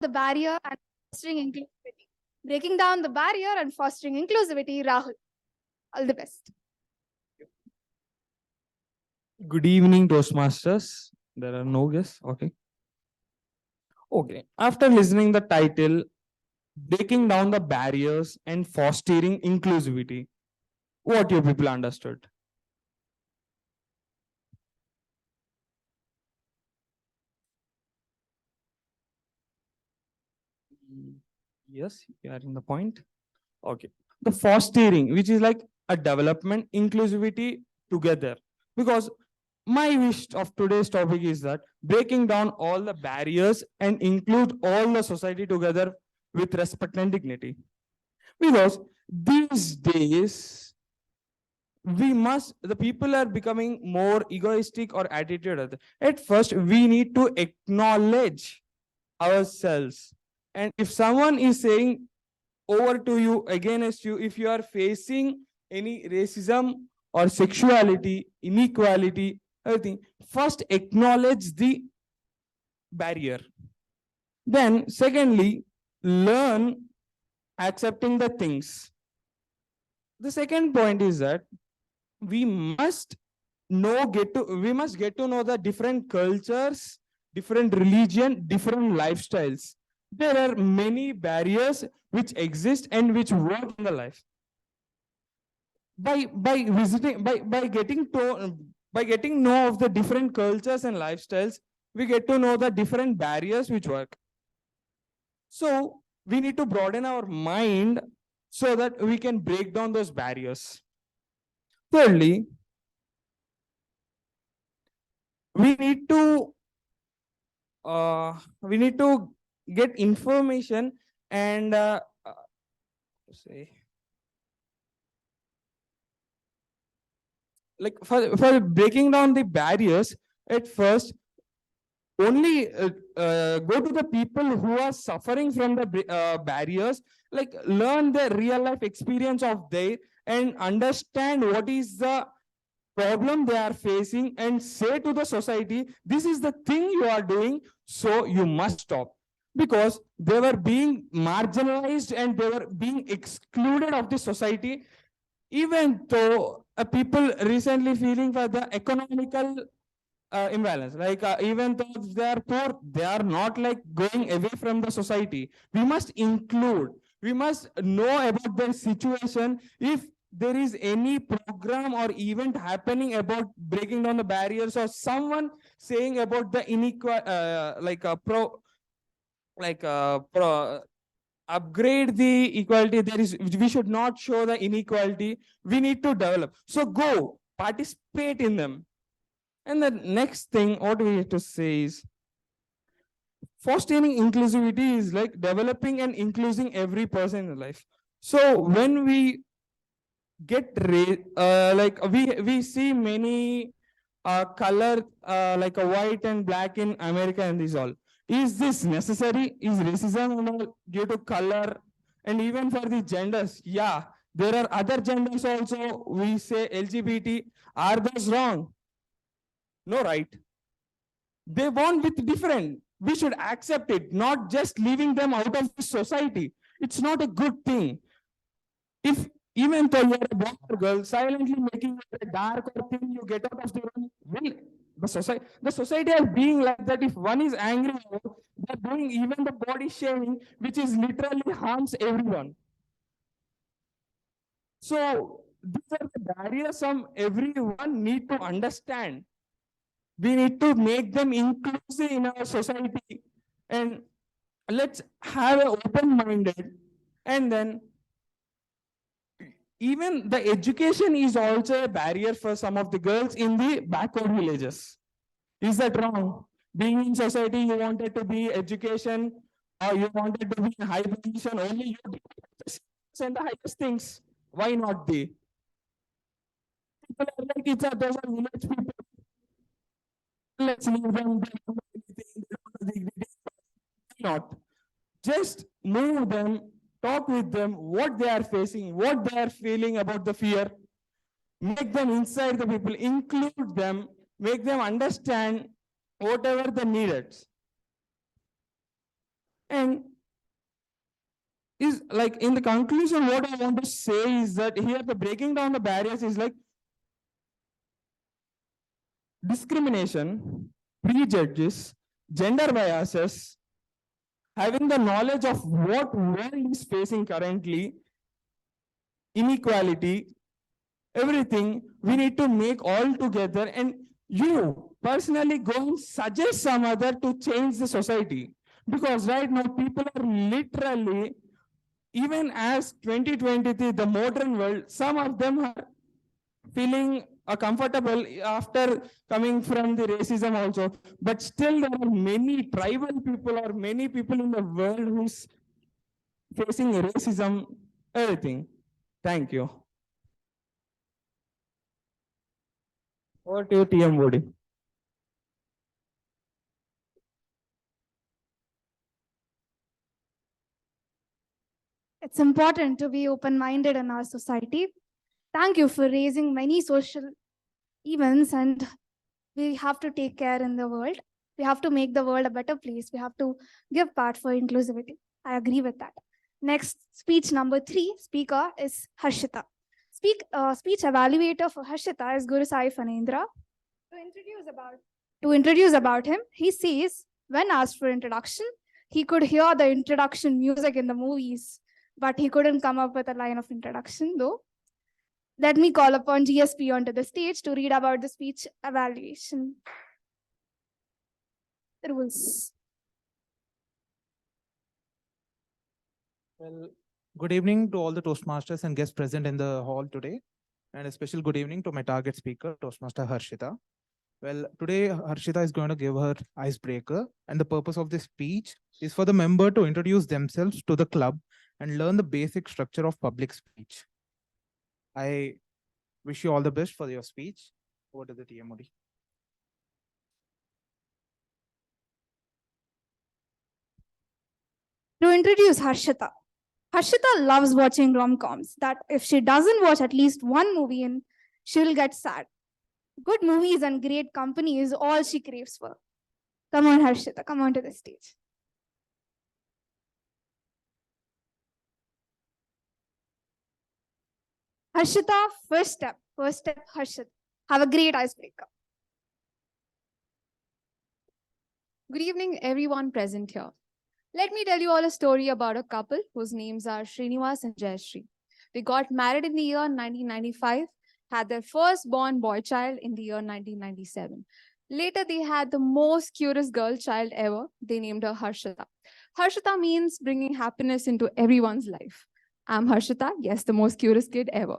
the barrier and fostering inclusivity. Breaking down the barrier and fostering inclusivity, Rahul. All the best. Good evening, Toastmasters. There are no guests. Okay. Okay. After listening the title, breaking down the barriers and fostering inclusivity, what you people understood? Yes, you are in the point. Okay. The fostering, which is like a development, inclusivity together. Because my wish of today's topic is that breaking down all the barriers and include all the society together with respect and dignity. Because these days, the people are becoming more egoistic or attitude. At first, we need to acknowledge ourselves. And if someone is saying over to you, against you, if you are facing any racism or sexuality, inequality, everything, first acknowledge the barrier. Then, secondly, learn accepting the things. The second point is that we must get to know the different cultures, different religion, different lifestyles. There are many barriers which exist and which work in the life. By visiting, by getting to by getting know of the different cultures and lifestyles, we get to know the different barriers which work. So we need to broaden our mind so that we can break down those barriers. Thirdly, we need to get information and say like for breaking down the barriers. At first, only go to the people who are suffering from the barriers, like learn the real life experience of they and understand what is the problem they are facing and say to the society, this is the thing you are doing, so you must stop. Because they were being marginalized and they were being excluded of the society, even though people recently feeling for the economical imbalance. Like even though they are poor, they are not like going away from the society. We must include, we must know about their situation. If there is any program or event happening about breaking down the barriers, or someone saying about the inequality, upgrade the equality, there is, we should not show the inequality. We need to develop. So go participate in them. And the next thing, what we have to say is, fostering inclusivity is like developing and including every person in life. So when we get like we see many color like a white and black in America and these all. Is this necessary? Is racism due to color? And even for the genders, yeah, there are other genders also. We say LGBT. Are those wrong? No, right? They want with different. We should accept it, not just leaving them out of the society. It's not a good thing. If even though you're a boy or girl, silently making it a dark or thing, you get out of the room. Will the society are being like that. If one is angry, they're doing even the body shaming, which is literally harms everyone. So these are the barriers some everyone need to understand. We need to make them inclusive in our society, and let's have an open-minded. And then even the education is also a barrier for some of the girls in the backward villages. Is that wrong? Being in society, you wanted to be education, or you wanted to be in high position, only you and the highest things. Why not they? People are like, it's a, those are village people. Let's leave them. Not. Just move them, talk with them, what they are facing, what they are feeling about the fear. Make them inside the people, include them, make them understand whatever they needed. And is like in the conclusion, what I want to say is that here the breaking down the barriers is like discrimination, prejudice, gender biases, having the knowledge of what world is facing currently, inequality, everything we need to make all together, and you personally go and suggest some other to change the society, because right now people are literally, even as 2023 the modern world, some of them are feeling comfortable after coming from the racism also, but still there are many tribal people or many people in the world who's facing racism, everything. Thank you. Over to you, TMoD. It's important to be open-minded in our society. Thank you for raising many social events, and we have to take care in the world. We have to make the world a better place. We have to give part for inclusivity. I agree with that. Next, speech number 3, speaker is Harshitha. Speech evaluator for Harshitha is Guru Sai Phanindra. To introduce about him, he says, when asked for introduction, he could hear the introduction music in the movies, but he couldn't come up with a line of introduction though. Let me call upon GSP onto the stage to read about the speech evaluation rules. Well, good evening to all the Toastmasters and guests present in the hall today, and a special good evening to my target speaker, Toastmaster Harshitha. Well, today Harshitha is going to give her icebreaker, and the purpose of this speech is for the member to introduce themselves to the club and learn the basic structure of public speech. I wish you all the best for your speech. Over to the TMoD. To introduce Harshitha. Harshitha loves watching rom-coms, that if she doesn't watch at least one movie in, she'll get sad. Good movies and great company is all she craves for. Come on, Harshitha, come on to the stage. Harshitha, first step, Harshitha. Have a great icebreaker. Good evening, everyone present here. Let me tell you all a story about a couple whose names are Srinivas and Jayashree. They got married in the year 1995, had their firstborn boy child in the year 1997. Later, they had the most cutest girl child ever. They named her Harshitha. Harshitha means bringing happiness into everyone's life. I'm Harshitha, yes, the most cutest kid ever.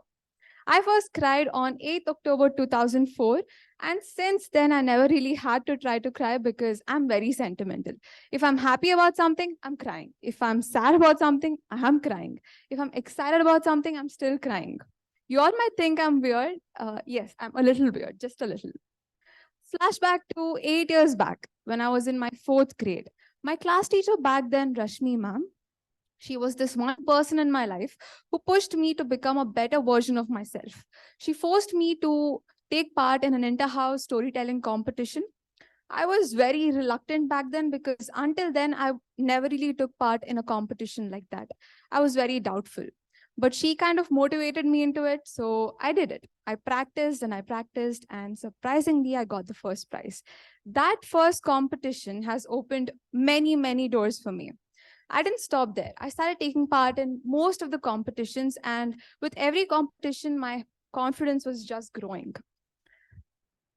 I first cried on 8th October 2004, and since then I never really had to try to cry because I'm very sentimental. If I'm happy about something, I'm crying. If I'm sad about something, I'm crying. If I'm excited about something, I'm still crying. You all might think I'm weird. Yes, I'm a little weird, just a little. Flashback to 8 years back when I was in my 4th grade. My class teacher back then, Rashmi ma'am, she was this one person in my life who pushed me to become a better version of myself. She forced me to take part in an inter-house storytelling competition. I was very reluctant back then because until then, I never really took part in a competition like that. I was very doubtful. But she kind of motivated me into it, so I did it. I practiced, and surprisingly, I got the first prize. That first competition has opened many, many doors for me. I didn't stop there. I started taking part in most of the competitions, and with every competition, my confidence was just growing.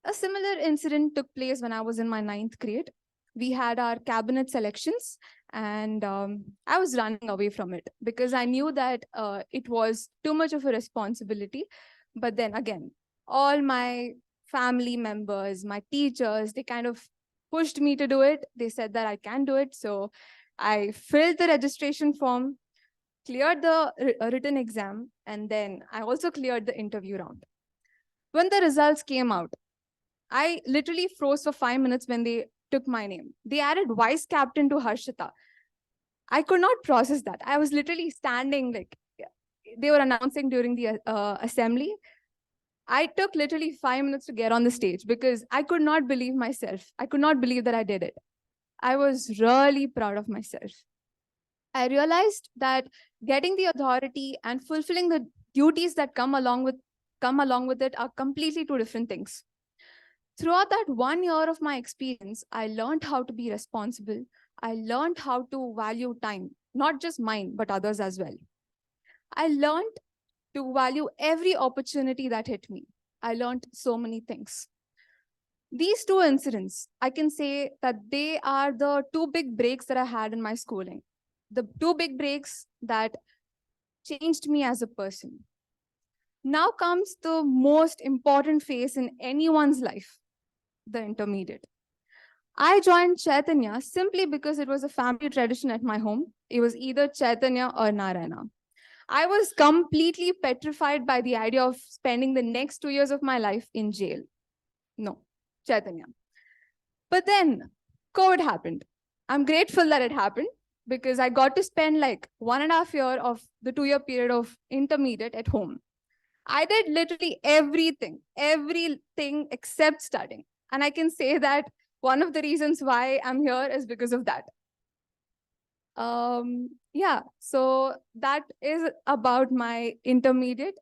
A similar incident took place when I was in my 9th grade. We had our cabinet selections, and I was running away from it because I knew that it was too much of a responsibility. But then again, all my family members, my teachers, they kind of pushed me to do it. They said that I can do it. So I filled the registration form, cleared the written exam, and then I also cleared the interview round. When the results came out, I literally froze for 5 minutes when they took my name. They added vice captain to Harshitha. I could not process that. I was literally standing, like they were announcing during the assembly. I took literally 5 minutes to get on the stage because I could not believe myself. I could not believe that I did it. I was really proud of myself. I realized that getting the authority and fulfilling the duties that come along with it are completely two different things. Throughout that 1 year of my experience, I learned how to be responsible. I learned how to value time, not just mine, but others as well. I learned to value every opportunity that hit me. I learned so many things. These two incidents, I can say that they are the two big breaks that I had in my schooling. The two big breaks that changed me as a person. Now comes the most important phase in anyone's life, the intermediate. I joined Chaitanya simply because it was a family tradition at my home. It was either Chaitanya or Narayana. I was completely petrified by the idea of spending the next 2 years of my life in jail. No, Chaitanya. But then COVID happened. I'm grateful that it happened because I got to spend like 1.5 years of the 2 year period of intermediate at home. I did literally everything except studying. And I can say that one of the reasons why I'm here is because of that. Yeah, so that is about my intermediate.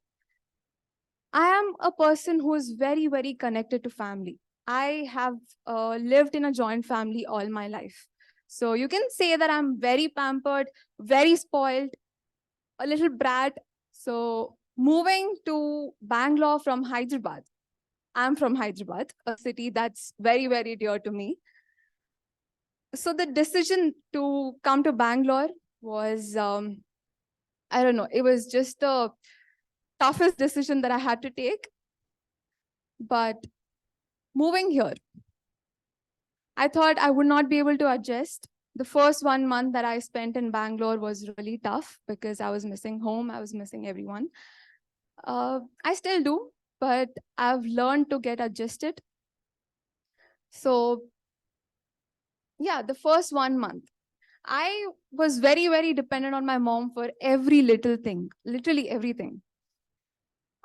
I am a person who is very, very connected to family. I have lived in a joint family all my life. So you can say that I'm very pampered, very spoiled, a little brat. So moving to Bangalore from Hyderabad, I'm from Hyderabad, a city that's very, very dear to me. So the decision to come to Bangalore was, I don't know, it was just the toughest decision that I had to take. But moving here, I thought I would not be able to adjust. The first 1 month that I spent in Bangalore was really tough because I was missing home, I was missing everyone. I still do, but I've learned to get adjusted. So yeah, the first 1 month, I was very, very dependent on my mom for every little thing, literally everything.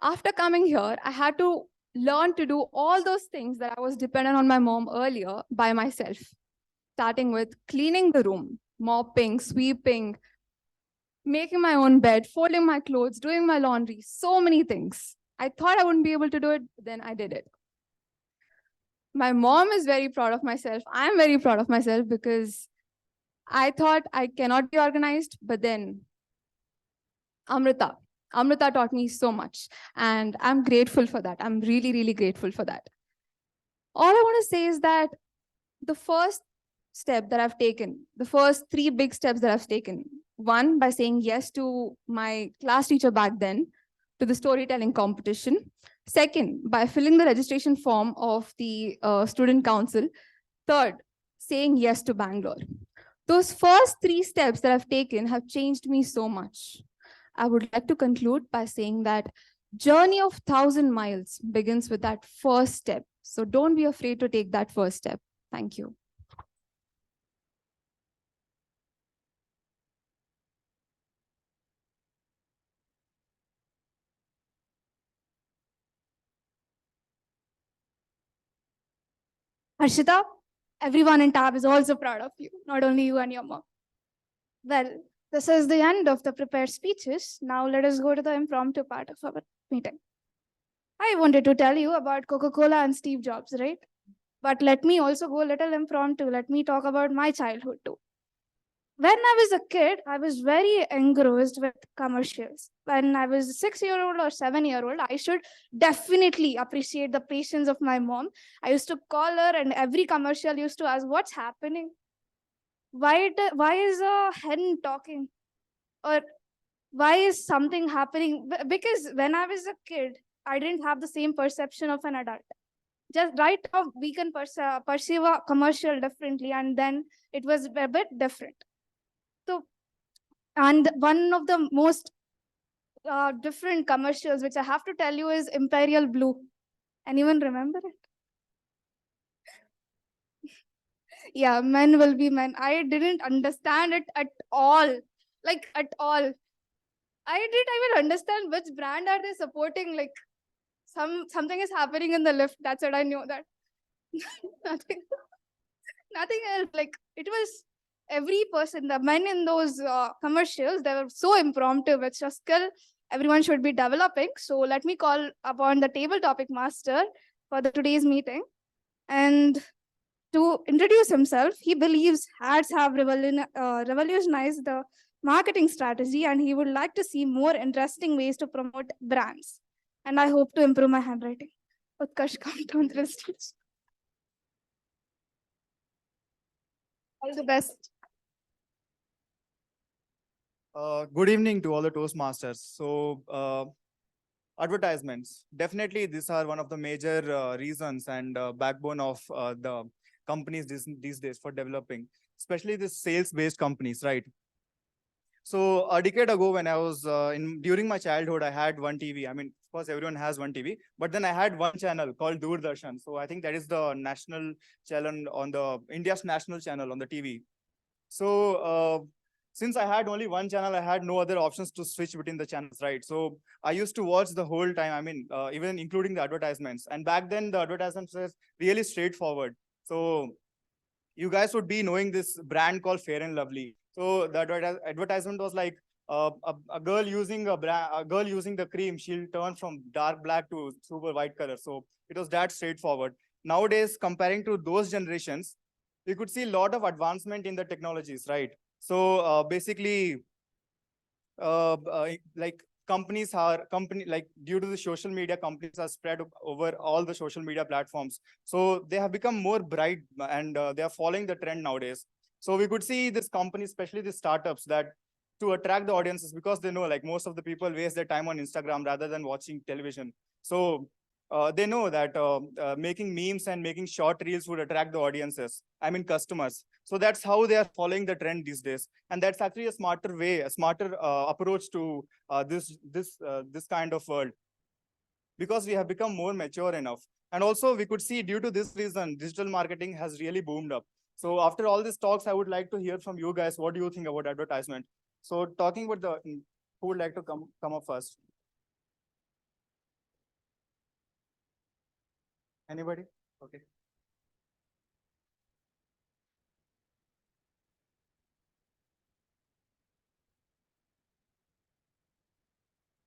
After coming here, I had to learn to do all those things that I was dependent on my mom earlier by myself, starting with cleaning the room, mopping, sweeping, making my own bed, folding my clothes, doing my laundry, so many things. I thought I wouldn't be able to do it, but then I did it. My mom is very proud of myself. I'm very proud of myself because I thought I cannot be organized, but then Amrita taught me so much, and I'm grateful for that. I'm really, really grateful for that. All I want to say is that the first step that I've taken, the first 3 big steps that I've taken, one, by saying yes to my class teacher back then, to the storytelling competition. Second, by filling the registration form of the student council. Third, saying yes to Bangalore. Those first 3 steps that I've taken have changed me so much. I would like to conclude by saying that journey of 1,000 miles begins with that first step. So don't be afraid to take that first step. Thank you. Harshitha, everyone in Tab is also proud of you, not only you and your mom. Well, this is the end of the prepared speeches. Now let us go to the impromptu part of our meeting. I wanted to tell you about Coca-Cola and Steve Jobs, right? But let me also go a little impromptu. Let me talk about my childhood too. When I was a kid, I was very engrossed with commercials. When I was 6-year-old or 7-year-old, I should definitely appreciate the patience of my mom. I used to call her, and every commercial used to ask, "What's happening? Why is a hen talking? Or why is something happening?" Because when I was a kid, I didn't have the same perception of an adult. Just right now, we can perceive a commercial differently, and then it was a bit different. So, and one of the most different commercials, which I have to tell you, is Imperial Blue. Anyone remember it? Yeah, men will be men. I didn't understand it at all. Like, at all. I didn't even understand which brand are they supporting. Like, something is happening in the lift. That's what I knew. That nothing, nothing else. Like, it was every person, the men in those commercials, they were so impromptu. It's a skill everyone should be developing. So let me call upon the table topic master for today's meeting. And to introduce himself, he believes ads have revolutionized the marketing strategy, and he would like to see more interesting ways to promote brands. And I hope to improve my handwriting. Utkarsh, come down to the stage. All the best. Good evening to all the Toastmasters. Advertisements. Definitely, these are one of the major reasons and backbone of the companies these days for developing, especially the sales-based companies, right? So a decade ago, when I was during my childhood, I had one TV. I mean, of course, everyone has one TV, but then I had one channel called Doordarshan. So I think that is the national channel on the India's national channel on the TV. So since I had only one channel, I had no other options to switch between the channels, right? So I used to watch the whole time. I mean, even including the advertisements. And back then, the advertisements were really straightforward. So you guys would be knowing this brand called Fair and Lovely. So the advertisement was like a girl using a girl using the cream. She'll turn from dark black to super white color. So it was that straightforward. Nowadays, comparing to those generations, we could see a lot of advancement in the technologies, right? So basically, like due to the social media, companies are spread over all the social media platforms. So they have become more bright and they are following the trend nowadays. So we could see this company, especially the startups, that to attract the audiences, because they know like most of the people waste their time on Instagram rather than watching television. So they know that making memes and making short reels would attract the audiences, I mean customers. So that's how they are following the trend these days. And that's actually a smarter way, a smarter approach to this kind of world, because we have become more mature enough. And also we could see due to this reason, digital marketing has really boomed up. So after all these talks, I would like to hear from you guys. What do you think about advertisement? So talking with who would like to come up first? Anybody? Okay.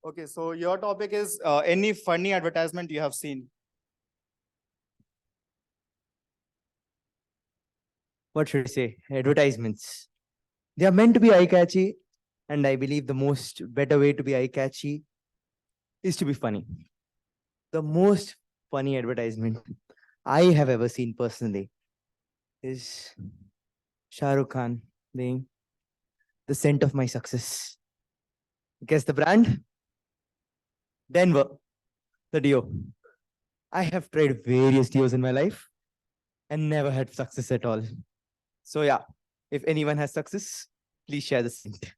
Okay, so your topic is any funny advertisement you have seen. What should I say? Advertisements. They are meant to be eye-catchy, and I believe the most better way to be eye-catchy is to be funny. The most funny advertisement I have ever seen personally is Shah Rukh Khan being the scent of my success. Guess the brand? Denver, the Dio. I have tried various Dios in my life and never had success at all. So yeah, if anyone has success, please share the scent.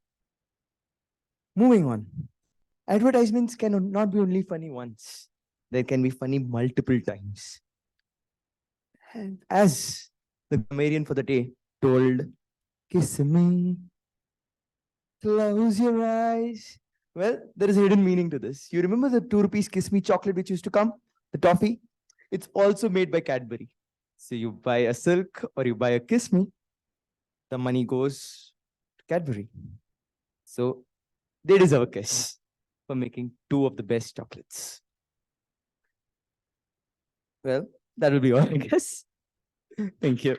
Moving on. Advertisements can not be only funny once. They can be funny multiple times. And as the grammarian for the day told, kiss me, close your eyes. Well, there is a hidden meaning to this. You remember the 2 rupees kiss me chocolate which used to come? The toffee? It's also made by Cadbury. So you buy a silk or you buy a kiss me, the money goes to Cadbury. So they deserve a kiss for making 2 of the best chocolates. Well, that will be all, I guess. Thank you.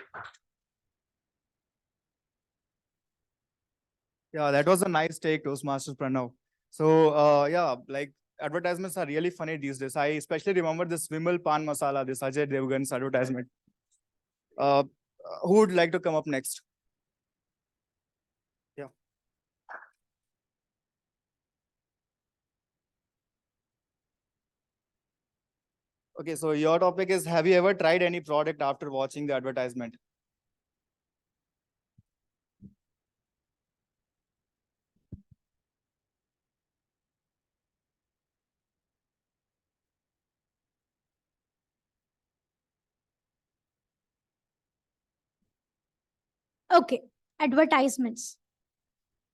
Yeah, that was a nice take, Toastmasters Pranav. So yeah, like advertisements are really funny these days. I especially remember this Vimal Pan Masala, this Ajay Devgan's advertisement. Who would like to come up next? Yeah. Okay, so your topic is, have you ever tried any product after watching the advertisement? Okay, advertisements.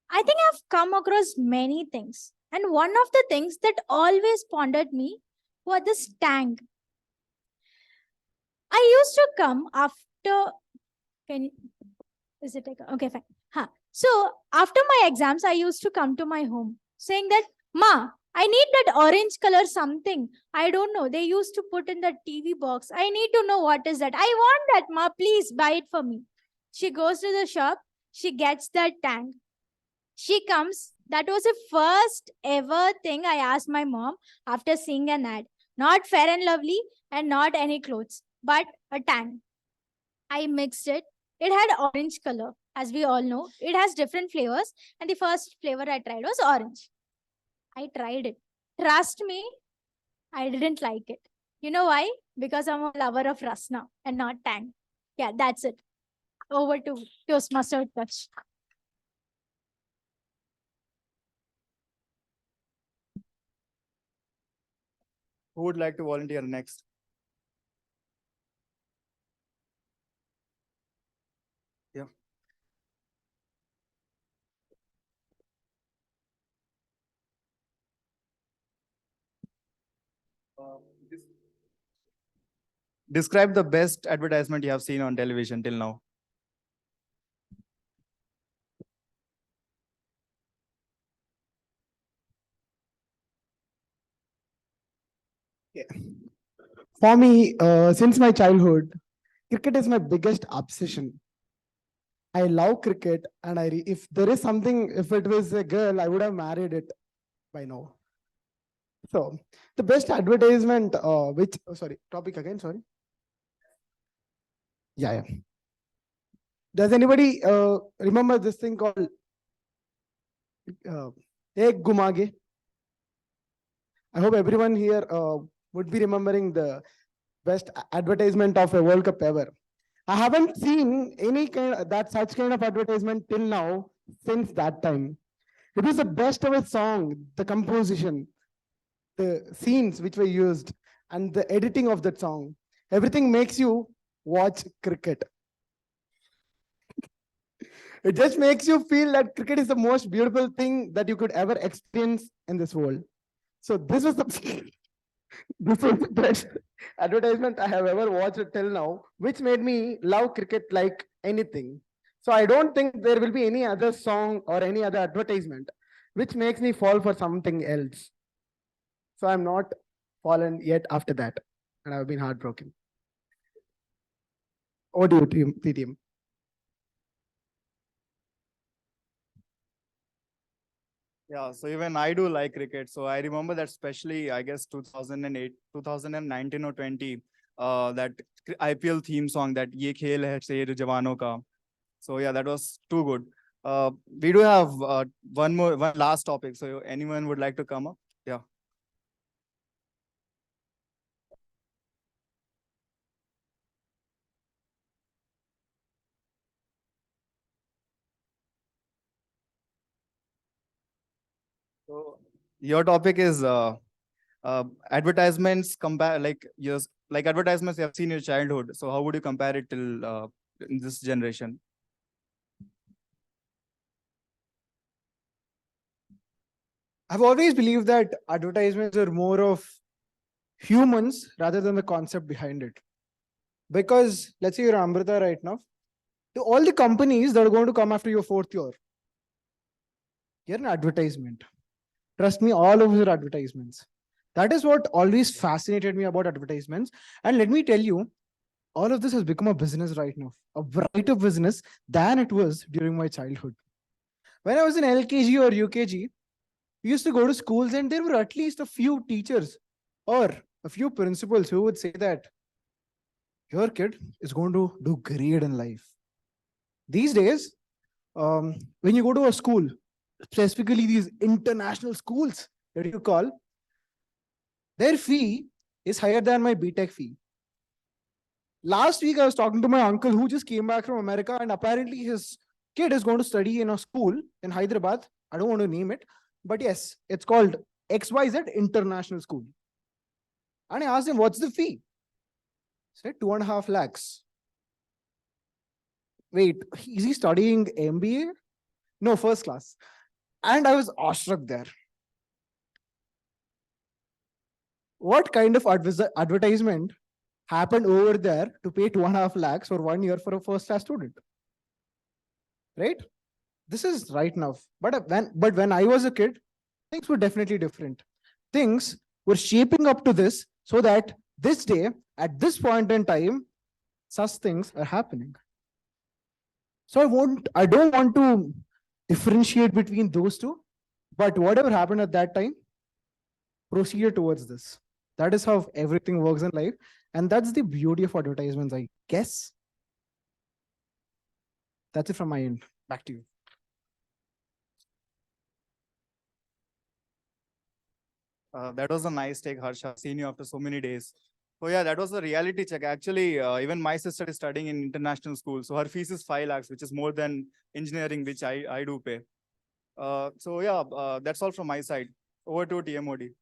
I think I've come across many things. And one of the things that always pondered me was this tank. I used to come after. Can you, Is it okay? Fine. Huh. So after my exams, I used to come to my home saying that, Ma, I need that orange color something. I don't know. They used to put in the TV box. I need to know what is that. I want that, Ma. Please buy it for me. She goes to the shop. She gets that tank. She comes. That was the first ever thing I asked my mom after seeing an ad. Not Fair and Lovely and not any clothes, but a tank. I mixed it. It had orange color. As we all know, it has different flavors. And the first flavor I tried was orange. I tried it. Trust me, I didn't like it. You know why? Because I'm a lover of Rasna and not Tang. Yeah, that's it. Over to Toastmaster Utkarsh. Who would like to volunteer next? Yeah. Describe the best advertisement you have seen on television till now. For me, since my childhood, cricket is my biggest obsession. I love cricket, and if there is something, if it was a girl, I would have married it by now. So, the best advertisement, sorry, topic again, sorry. Yeah. Does anybody remember this thing called Ek Gumage? I hope everyone here would be remembering the best advertisement of a World Cup ever. I haven't seen any such kind of advertisement till now since that time. It was the best ever song, the composition, the scenes which were used, and the editing of that song. Everything makes you watch cricket. It just makes you feel that cricket is the most beautiful thing that you could ever experience in this world. So this was the this was the best advertisement I have ever watched till now, which made me love cricket like anything. So I don't think there will be any other song or any other advertisement which makes me fall for something else. So I'm not fallen yet after that, and I've been heartbroken. What do you, TTM? Yeah, so even I do like cricket. So I remember that especially, I guess 2008, 2019 or 20, that IPL theme song, that Ye Khel Hai Sher Jawano Ka. So yeah, that was too good. We do have one last topic. So anyone would like to come up? Yeah. So your topic is advertisements compare, like yours, like advertisements you have seen in your childhood. So how would you compare it till in this generation? I've always believed that advertisements are more of humans rather than the concept behind it. Because let's say you're Amrita right now, to all the companies that are going to come after your fourth year, you're an advertisement. Trust me, all of your advertisements. That is what always fascinated me about advertisements. And let me tell you, all of this has become a business right now, a brighter business than it was during my childhood. When I was in LKG or UKG, we used to go to schools and there were at least a few teachers or a few principals who would say that your kid is going to do great in life. These days, when you go to a school, specifically these international schools that you call, their fee is higher than my BTech fee. Last week, I was talking to my uncle who just came back from America, and apparently his kid is going to study in a school in Hyderabad. I don't want to name it, but yes, it's called XYZ International School. And I asked him, what's the fee? He said 2.5 lakhs. Wait, is he studying MBA? No, first class. And I was awestruck there. What kind of advertisement happened over there to pay 2.5 lakhs for 1 year for a first class student? right? This is right now. But when I was a kid, things were definitely different. Things were shaping up to this so that this day, at this point in time, such things are happening. So I don't want to differentiate between those two, but whatever happened at that time, proceed towards this. That is how everything works in life. And that's the beauty of advertisements, I guess. That's it from my end. Back to you. That was a nice take, Harsha. Seen you after so many days. So yeah, that was a reality check. Actually, even my sister is studying in international school, so her fees is 5 lakhs, which is more than engineering, which I do pay. So yeah, that's all from my side. Over to TMoD.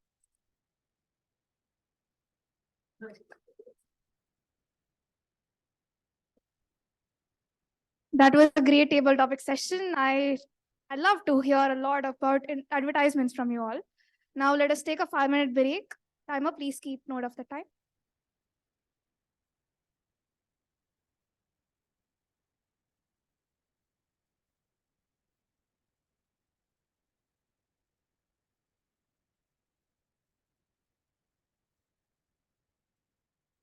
That was a great table topic session. I love to hear a lot about advertisements from you all. Now let us take a 5-minute break. Timer, please keep note of the time.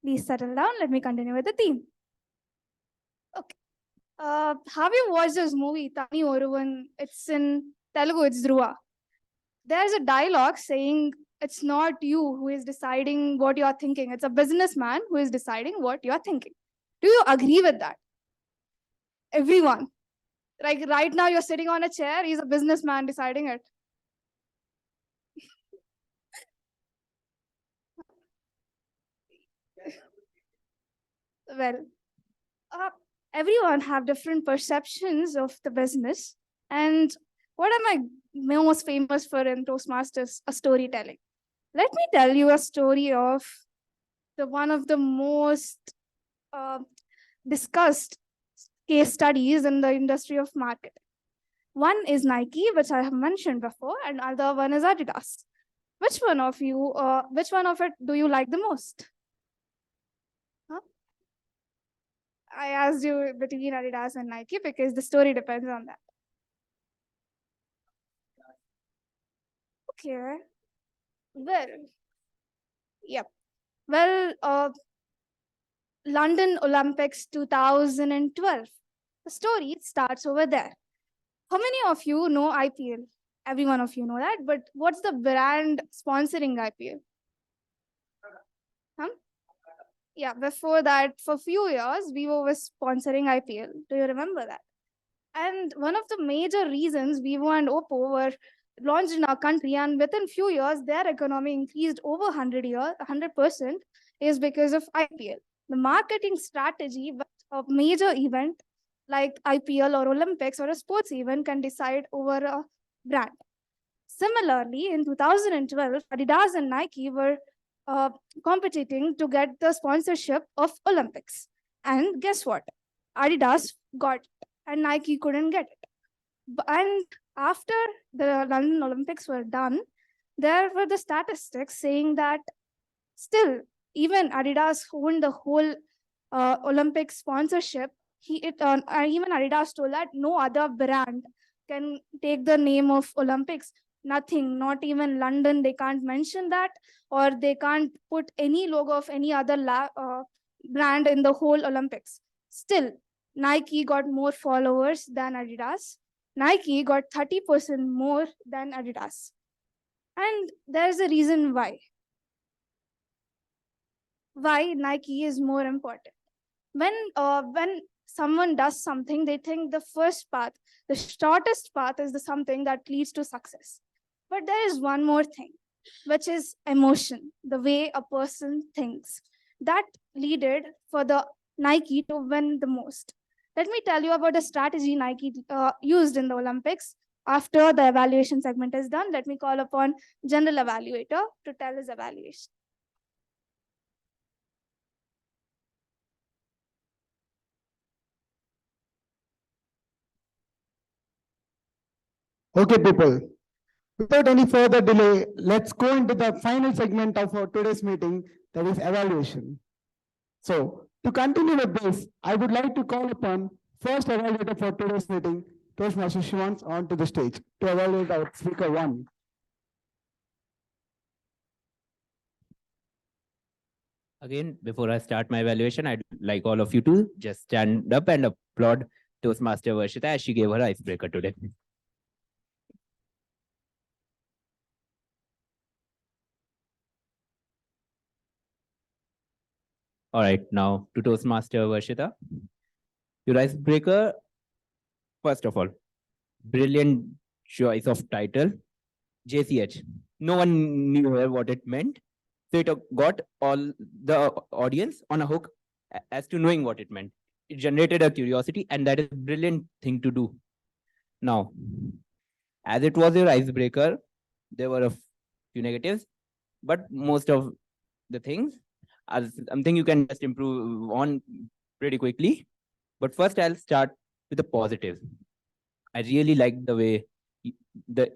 Please settle down. Let me continue with the theme. Okay. Have you watched this movie, Tani Oruvan? It's in Telugu, it's Dhruva. There's a dialogue saying it's not you who is deciding what you're thinking. It's a businessman who is deciding what you're thinking. Do you agree with that? Everyone. Like right now, you're sitting on a chair, he's a businessman deciding it. Well, everyone have different perceptions of the business. And what am I most famous for in Toastmasters? A storytelling. Let me tell you a story of one of the most discussed case studies in the industry of marketing. One is Nike, which I have mentioned before, and other one is Adidas. Which one of it do you like the most? Huh? I asked you between Adidas and Nike because the story depends on that. Okay. Well, yep. Well, London Olympics 2012. The story starts over there. How many of you know IPL? Every one of you know that, but what's the brand sponsoring IPL? Huh? Yeah, before that, for a few years, Vivo was sponsoring IPL. Do you remember that? And one of the major reasons Vivo and Oppo were launched in our country, and within few years, their economy increased over 100%, is because of IPL. The marketing strategy, a major event like IPL or Olympics or a sports event can decide over a brand. Similarly, in 2012, Adidas and Nike were competing to get the sponsorship of Olympics. And guess what? Adidas got it and Nike couldn't get it. And after the London Olympics were done, there were the statistics saying that still, even Adidas owned the whole Olympic sponsorship. Even Adidas told that no other brand can take the name of Olympics. Nothing, not even London, they can't mention that, or they can't put any logo of any other brand in the whole Olympics. Still, Nike got more followers than Adidas. Nike got 30% more than Adidas. And there's a reason why. Why Nike is more important. When someone does something, they think the first path, the shortest path is something that leads to success. But there is one more thing, which is emotion, the way a person thinks. That leaded for the Nike to win the most. Let me tell you about the strategy Nike used in the Olympics. After the evaluation segment is done, let me call upon General Evaluator to tell his evaluation. Okay, people. Without any further delay, let's go into the final segment of our today's meeting, that is evaluation. So, to continue with this, I would like to call upon first evaluator for today's meeting, Toastmaster Shivansh onto the stage to evaluate our speaker one. Again, before I start my evaluation, I'd like all of you to just stand up and applaud Toastmaster Varshita as she gave her icebreaker today. All right, now to Toastmaster Varshita. Your icebreaker, first of all, brilliant choice of title, JCH. No one knew what it meant. So it got all the audience on a hook as to knowing what it meant. It generated a curiosity, and that is a brilliant thing to do. Now, as it was your icebreaker, there were a few negatives, but most of the things are something you can just improve on pretty quickly. But first, I'll start with the positives. I really liked the way the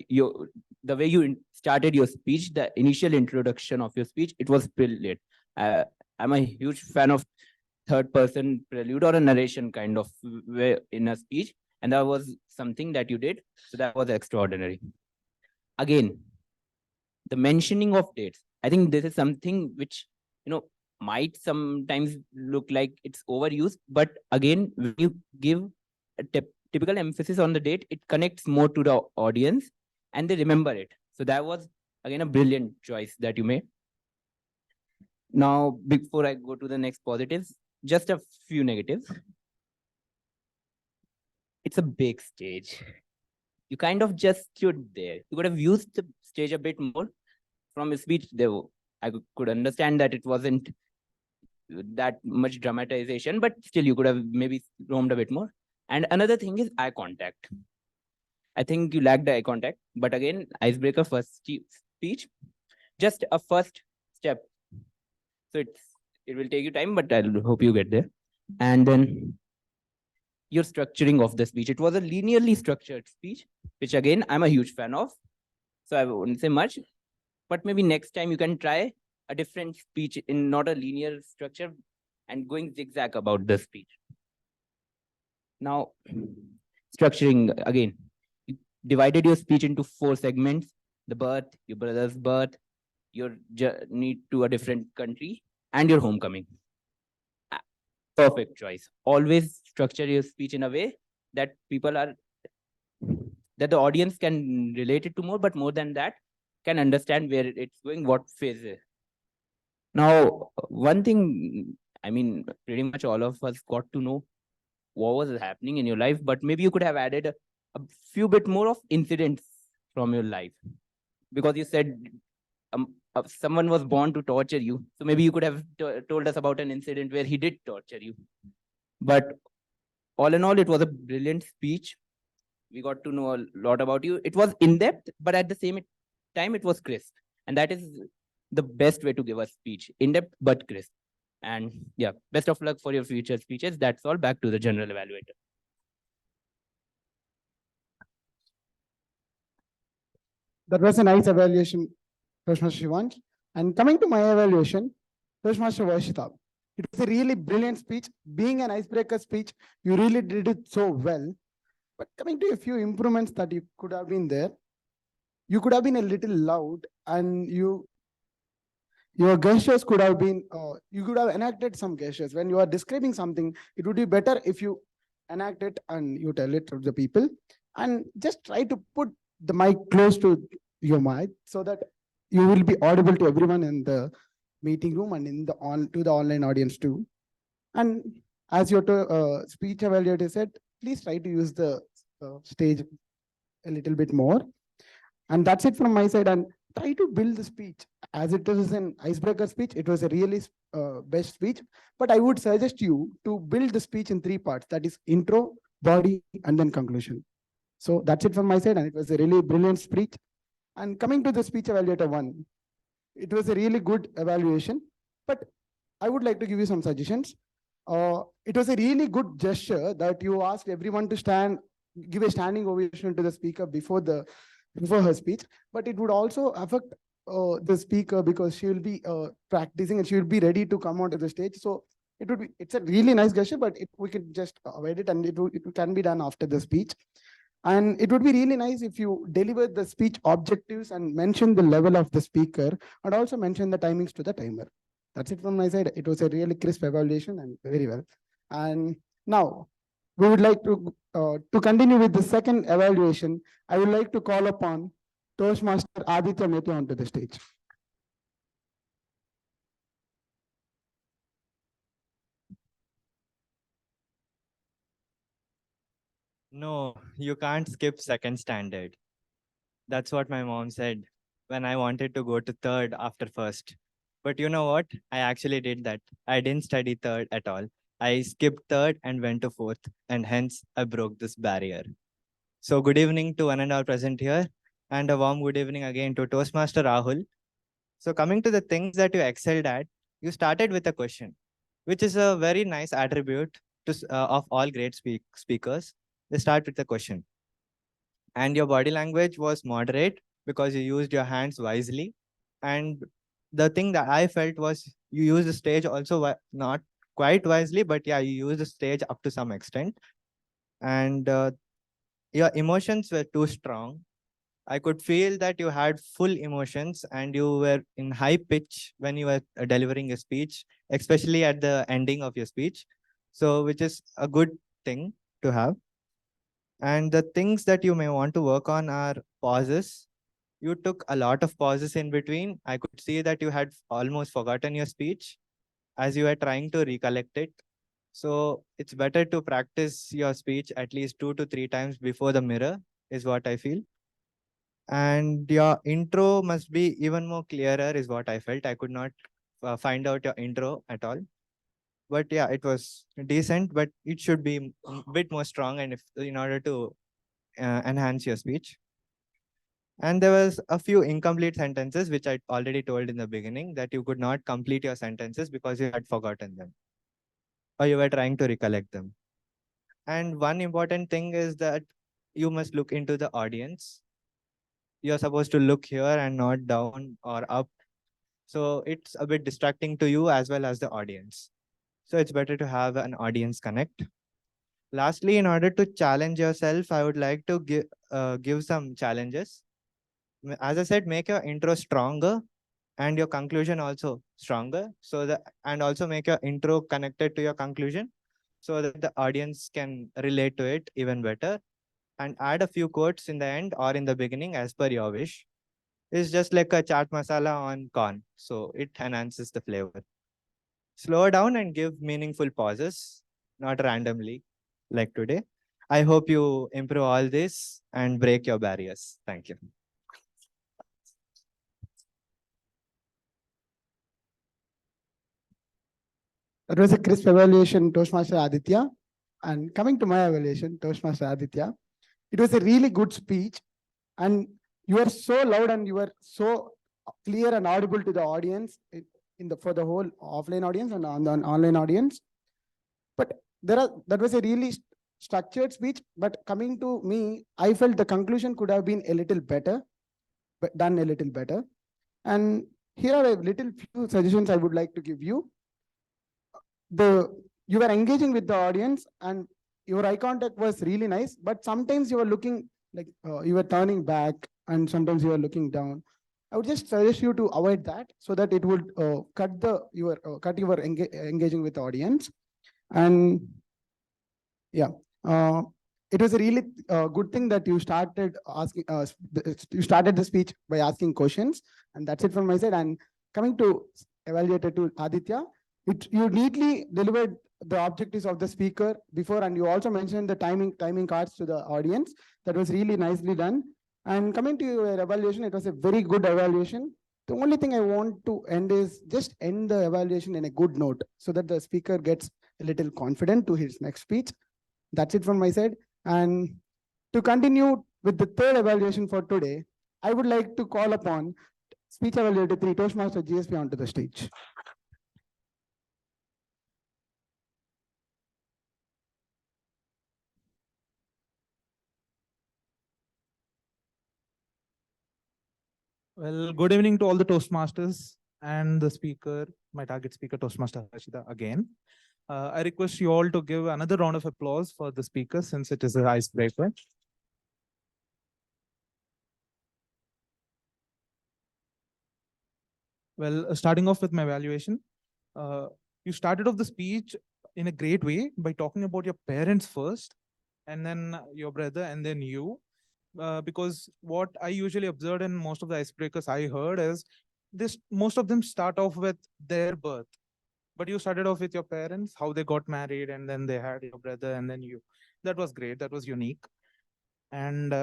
way you started your speech, the initial introduction of your speech. It was brilliant. I'm a huge fan of third person prelude or a narration kind of way in a speech, and that was something that you did. So that was extraordinary. Again, the mentioning of dates. I think this is something which might sometimes look like it's overused, but again, when you give a typical emphasis on the date, it connects more to the audience and they remember it. So that was again a brilliant choice that you made. Now, before I go to the next positives, just a few negatives. It's a big stage. You kind of just stood there. You could have used the stage a bit more. From a speech, I could understand that it wasn't that much dramatization, but still you could have maybe roamed a bit more. And another thing is eye contact. I think you lacked the eye contact, but again, icebreaker first speech, just a first step. So it will take you time, but I hope you get there. And then your structuring of the speech. It was a linearly structured speech, which again, I'm a huge fan of. So I won't say much, but maybe next time you can try a different speech in not a linear structure and going zigzag about the speech. Now, structuring again, you divided your speech into 4 segments: the birth, your brother's birth, your journey to a different country, and your homecoming. Perfect choice. Always structure your speech in a way that that the audience can relate it to more, but more than that, can understand where it's going, what phase. Now, one thing, I mean, pretty much all of us got to know what was happening in your life, but maybe you could have added a few bit more of incidents from your life, because you said someone was born to torture you. So maybe you could have told us about an incident where he did torture you. But all in all, it was a brilliant speech. We got to know a lot about you. It was in-depth, but at the same time, it was crisp. And that is the best way to give a speech. In-depth, but crisp. And yeah, best of luck for your future speeches. That's all. Back to the general evaluator. That was a nice evaluation, Toastmaster Shivansh. And coming to my evaluation, Toastmaster Varshita. It was a really brilliant speech. Being an icebreaker speech, you really did it so well. But coming to a few improvements that you could have been there, you could have been a little loud, and your gestures could have been, you could have enacted some gestures. When you are describing something, it would be better if you enact it and you tell it to the people. And just try to put the mic close to your mic so that you will be audible to everyone in the meeting room and in to the online audience too. And as your speech evaluator said, please try to use the stage a little bit more. And that's it from my side. And try to build the speech. As it is an icebreaker speech, it was a really best speech. But I would suggest you to build the speech in 3 parts. That is intro, body, and then conclusion. So that's it from my side. And it was a really brilliant speech. And coming to the speech evaluator 1, it was a really good evaluation. But I would like to give you some suggestions. It was a really good gesture that you asked everyone to give a standing ovation to the speaker before her speech, but it would also affect the speaker because she will be practicing and she will be ready to come onto the stage. So it's a really nice gesture, but we can just avoid it, and it can be done after the speech. And it would be really nice if you deliver the speech objectives and mention the level of the speaker and also mention the timings to the timer. That's it from my side. It was a really crisp evaluation and very well. And now we would like to continue with the second evaluation. I would like to call upon Toastmaster Aditya Meti onto the stage. No, you can't skip second standard. That's what my mom said when I wanted to go to third after first. But you know what? I actually did that. I didn't study third at all. I skipped third and went to fourth, and hence I broke this barrier. So, good evening to one and all present here, and a warm good evening again to Toastmaster Rahul. So, coming to the things that you excelled at, you started with a question, which is a very nice attribute of all great speakers. They start with a question. And your body language was moderate because you used your hands wisely. And the thing that I felt was you used the stage also not quite wisely, but yeah, you used the stage up to some extent. And your emotions were too strong. I could feel that you had full emotions and you were in high pitch when you were delivering a speech, especially at the ending of your speech. So, which is a good thing to have. And the things that you may want to work on are pauses. You took a lot of pauses in between. I could see that you had almost forgotten your speech as you were trying to recollect it. So it's better to practice your speech at least 2 to 3 times before the mirror, is what I feel. And your intro must be even more clearer, is what I felt. I could not find out your intro at all. But yeah, it was decent, but it should be a bit more strong and in order to enhance your speech. And there was a few incomplete sentences, which I already told in the beginning, that you could not complete your sentences because you had forgotten them or you were trying to recollect them. And one important thing is that you must look into the audience. You're supposed to look here and not down or up. So it's a bit distracting to you as well as the audience. So it's better to have an audience connect. Lastly, in order to challenge yourself, I would like to give some challenges. As I said, make your intro stronger and your conclusion also stronger. And also make your intro connected to your conclusion so that the audience can relate to it even better. And add a few quotes in the end or in the beginning as per your wish. It's just like a chaat masala on corn. So it enhances the flavor. Slow down and give meaningful pauses, not randomly like today. I hope you improve all this and break your barriers. Thank you. That was a crisp evaluation, Toastmaster Aditya. And coming to my evaluation, Toastmaster Aditya, it was a really good speech. And you were so loud and you were so clear and audible to the audience for the whole offline audience and on the online audience. But that was a really structured speech. But coming to me, I felt the conclusion could have been a little better, but done a little better. And here are a little few suggestions I would like to give you. You were engaging with the audience and your eye contact was really nice, but sometimes you were looking like you were turning back and sometimes you were looking down. I would just suggest you to avoid that so that it would cut your engaging with the audience. And yeah, it was a really good thing that you started asking. You started the speech by asking questions, and that's it from my side. And coming to Evaluator to Aditya, you neatly delivered the objectives of the speaker before, and you also mentioned the timing cards to the audience. That was really nicely done. And coming to your evaluation, it was a very good evaluation. The only thing I want to end is just end the evaluation in a good note so that the speaker gets a little confident to his next speech. That's it from my side. And to continue with the third evaluation for today, I would like to call upon Speech Evaluator 3, Toastmaster GSP onto the stage. Well, good evening to all the Toastmasters and the speaker, my target speaker, Toastmaster Harshitha again. I request you all to give another round of applause for the speaker since it is an icebreaker. Well, starting off with my evaluation, you started off the speech in a great way by talking about your parents first, and then your brother, and then you. Because what I usually observed in most of the icebreakers I heard is this: most of them start off with their birth, but you started off with your parents, how they got married, and then they had your brother, and then you. That was great. That was unique. And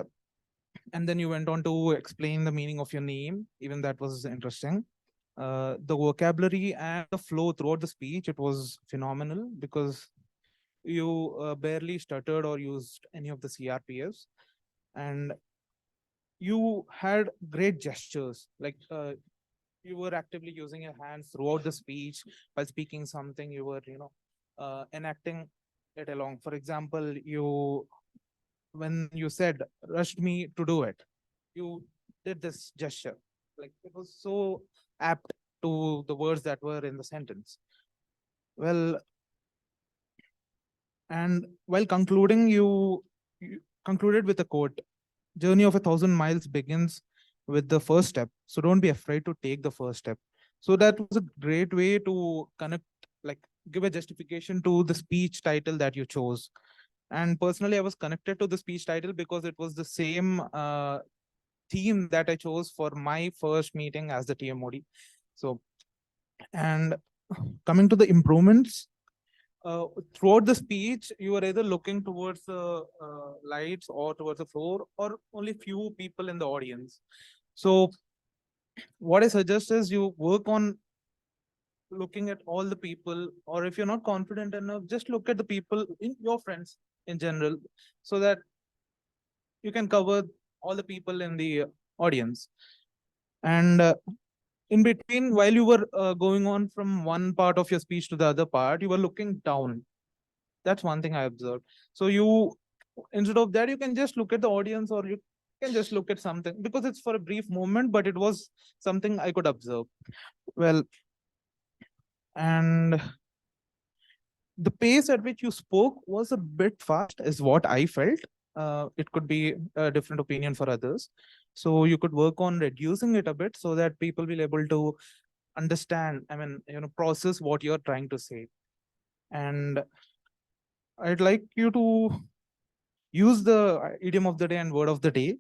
and then you went on to explain the meaning of your name. Even that was interesting. The vocabulary and the flow throughout the speech, it was phenomenal because you barely stuttered or used any of the CRPFs, and you had great gestures. Like you were actively using your hands throughout the speech while speaking something. You were, enacting it along. For example, you when you said rushed me to do it, you did this gesture. Like it was so apt to the words that were in the sentence. Well, and while concluding, you concluded with a quote: journey of 1,000 miles begins with the first step. So don't be afraid to take the first step. So that was a great way to connect, like give a justification to the speech title that you chose. And personally, I was connected to the speech title because it was the same theme that I chose for my first meeting as the TMoD. So, and coming to the improvements, throughout the speech, you were either looking towards the lights or towards the floor, or only few people in the audience. So, what I suggest is you work on looking at all the people, or if you're not confident enough, just look at the people in your friends in general, so that you can cover all the people in the audience. And in between, while you were going on from one part of your speech to the other part, you were looking down. That's one thing I observed. So you, instead of that, you can just look at the audience, or you can just look at something, because it's for a brief moment, but it was something I could observe. Well, and the pace at which you spoke was a bit fast, is what I felt. It could be a different opinion for others. So you could work on reducing it a bit so that people will able to understand, process what you're trying to say. And I'd like you to use the idiom of the day and word of the day,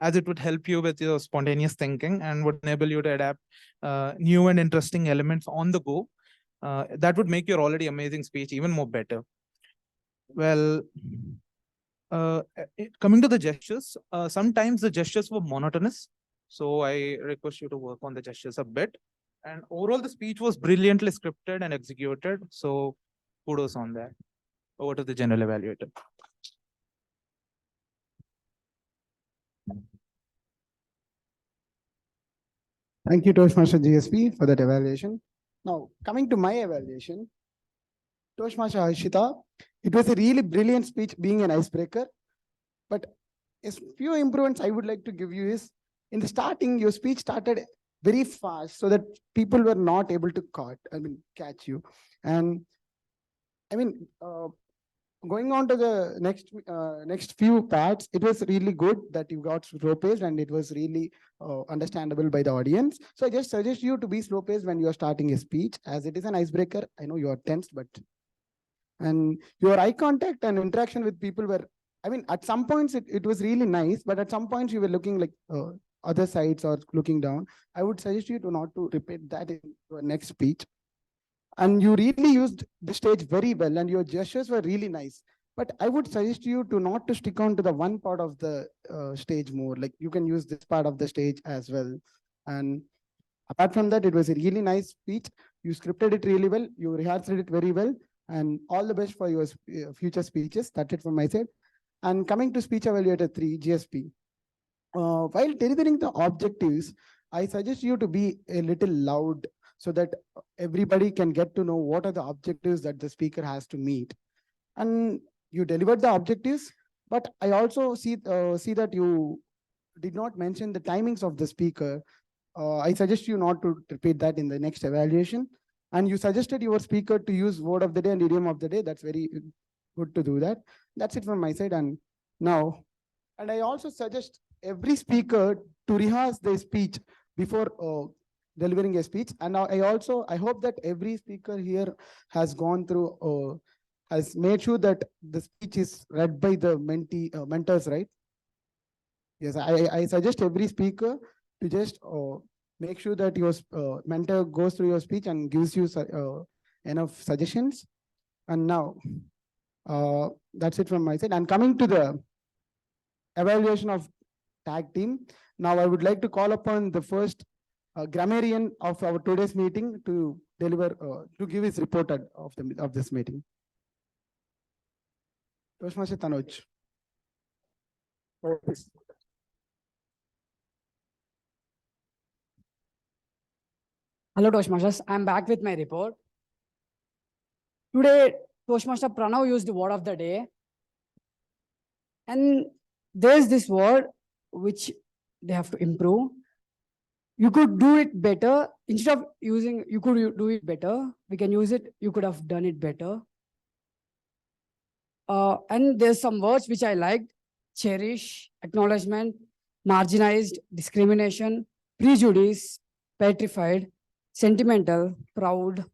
as it would help you with your spontaneous thinking and would enable you to adapt new and interesting elements on the go. That would make your already amazing speech even more better. Well, coming to the gestures, sometimes the gestures were monotonous. So I request you to work on the gestures a bit. And overall, the speech was brilliantly scripted and executed. So kudos on that. Over to the general evaluator. Thank you, Toastmaster GSP, for that evaluation. Now, coming to my evaluation, Toastmaster Harshitha, it was a really brilliant speech being an icebreaker. But a few improvements I would like to give you is, in the starting, your speech started very fast so that people were not able to catch you. And going on to the next few parts, it was really good that you got slow paced, and it was really understandable by the audience. So I just suggest you to be slow paced when you are starting a speech, as it is an icebreaker. I know you are tense, but and your eye contact and interaction with people were, at some points it was really nice, but at some points you were looking like other sides or looking down. I would suggest you to not to repeat that in your next speech. And you really used the stage very well, and your gestures were really nice. But I would suggest you to not to stick on to the one part of the stage more. Like, you can use this part of the stage as well. And apart from that, it was a really nice speech. You scripted it really well. You rehearsed it very well. And all the best for your future speeches. That's it from my side. And coming to Speech Evaluator 3, GSP. While delivering the objectives, I suggest you to be a little loud so that everybody can get to know what are the objectives that the speaker has to meet. And you delivered the objectives, but I also see that you did not mention the timings of the speaker. I suggest you not to repeat that in the next evaluation. And you suggested your speaker to use word of the day and idiom of the day. That's very good to do that. That's it from my side. And I also suggest every speaker to rehearse their speech before delivering a speech. And I hope that every speaker here has gone through, has made sure that the speech is read by the mentors, right? Yes, I suggest every speaker to just make sure that your mentor goes through your speech and gives you enough suggestions. And now, that's it from my side. And coming to the evaluation of tag team, now I would like to call upon the first grammarian of our today's meeting to deliver, to give his report of this meeting. Toastmaster Tanoj. Hello, Toastmasters. I'm back with my report. Today, Toastmaster Pranav used the word of the day. And there's this word which they have to improve. You could do it better. Instead of using, you could do it better. We can use it, you could have done it better. And there's some words which I liked: cherish, acknowledgement, marginalized, discrimination, prejudice, petrified, sentimental, proud,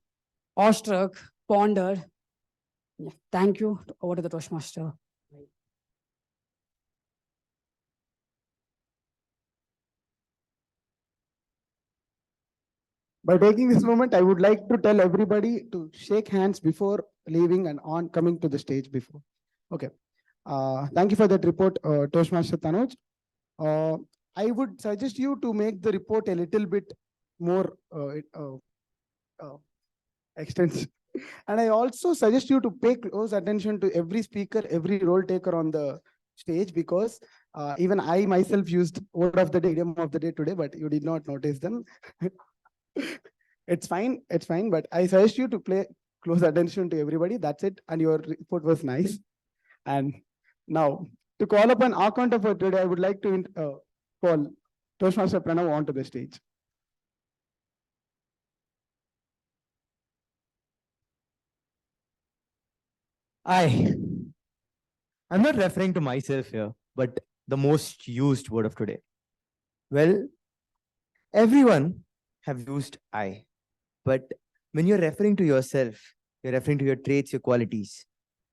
awestruck, pondered. Yeah, thank you. Over to the Toastmaster. By taking this moment, I would like to tell everybody to shake hands before leaving and on coming to the stage before. Okay. Thank you for that report, Toastmaster Tanoj. I would suggest you to make the report a little bit more extensive. And I also suggest you to pay close attention to every speaker, every role taker on the stage, because even I myself used word of the day, idiom of the day today, but you did not notice them. It's fine, but I suggest you to pay close attention to everybody. That's it. And your report was nice. And now, to call upon our counter for today, I would like to call Toastmaster Pranav onto the stage. I'm not referring to myself here, but the most used word of today. Well, everyone have used I, but when you're referring to yourself, you're referring to your traits, your qualities.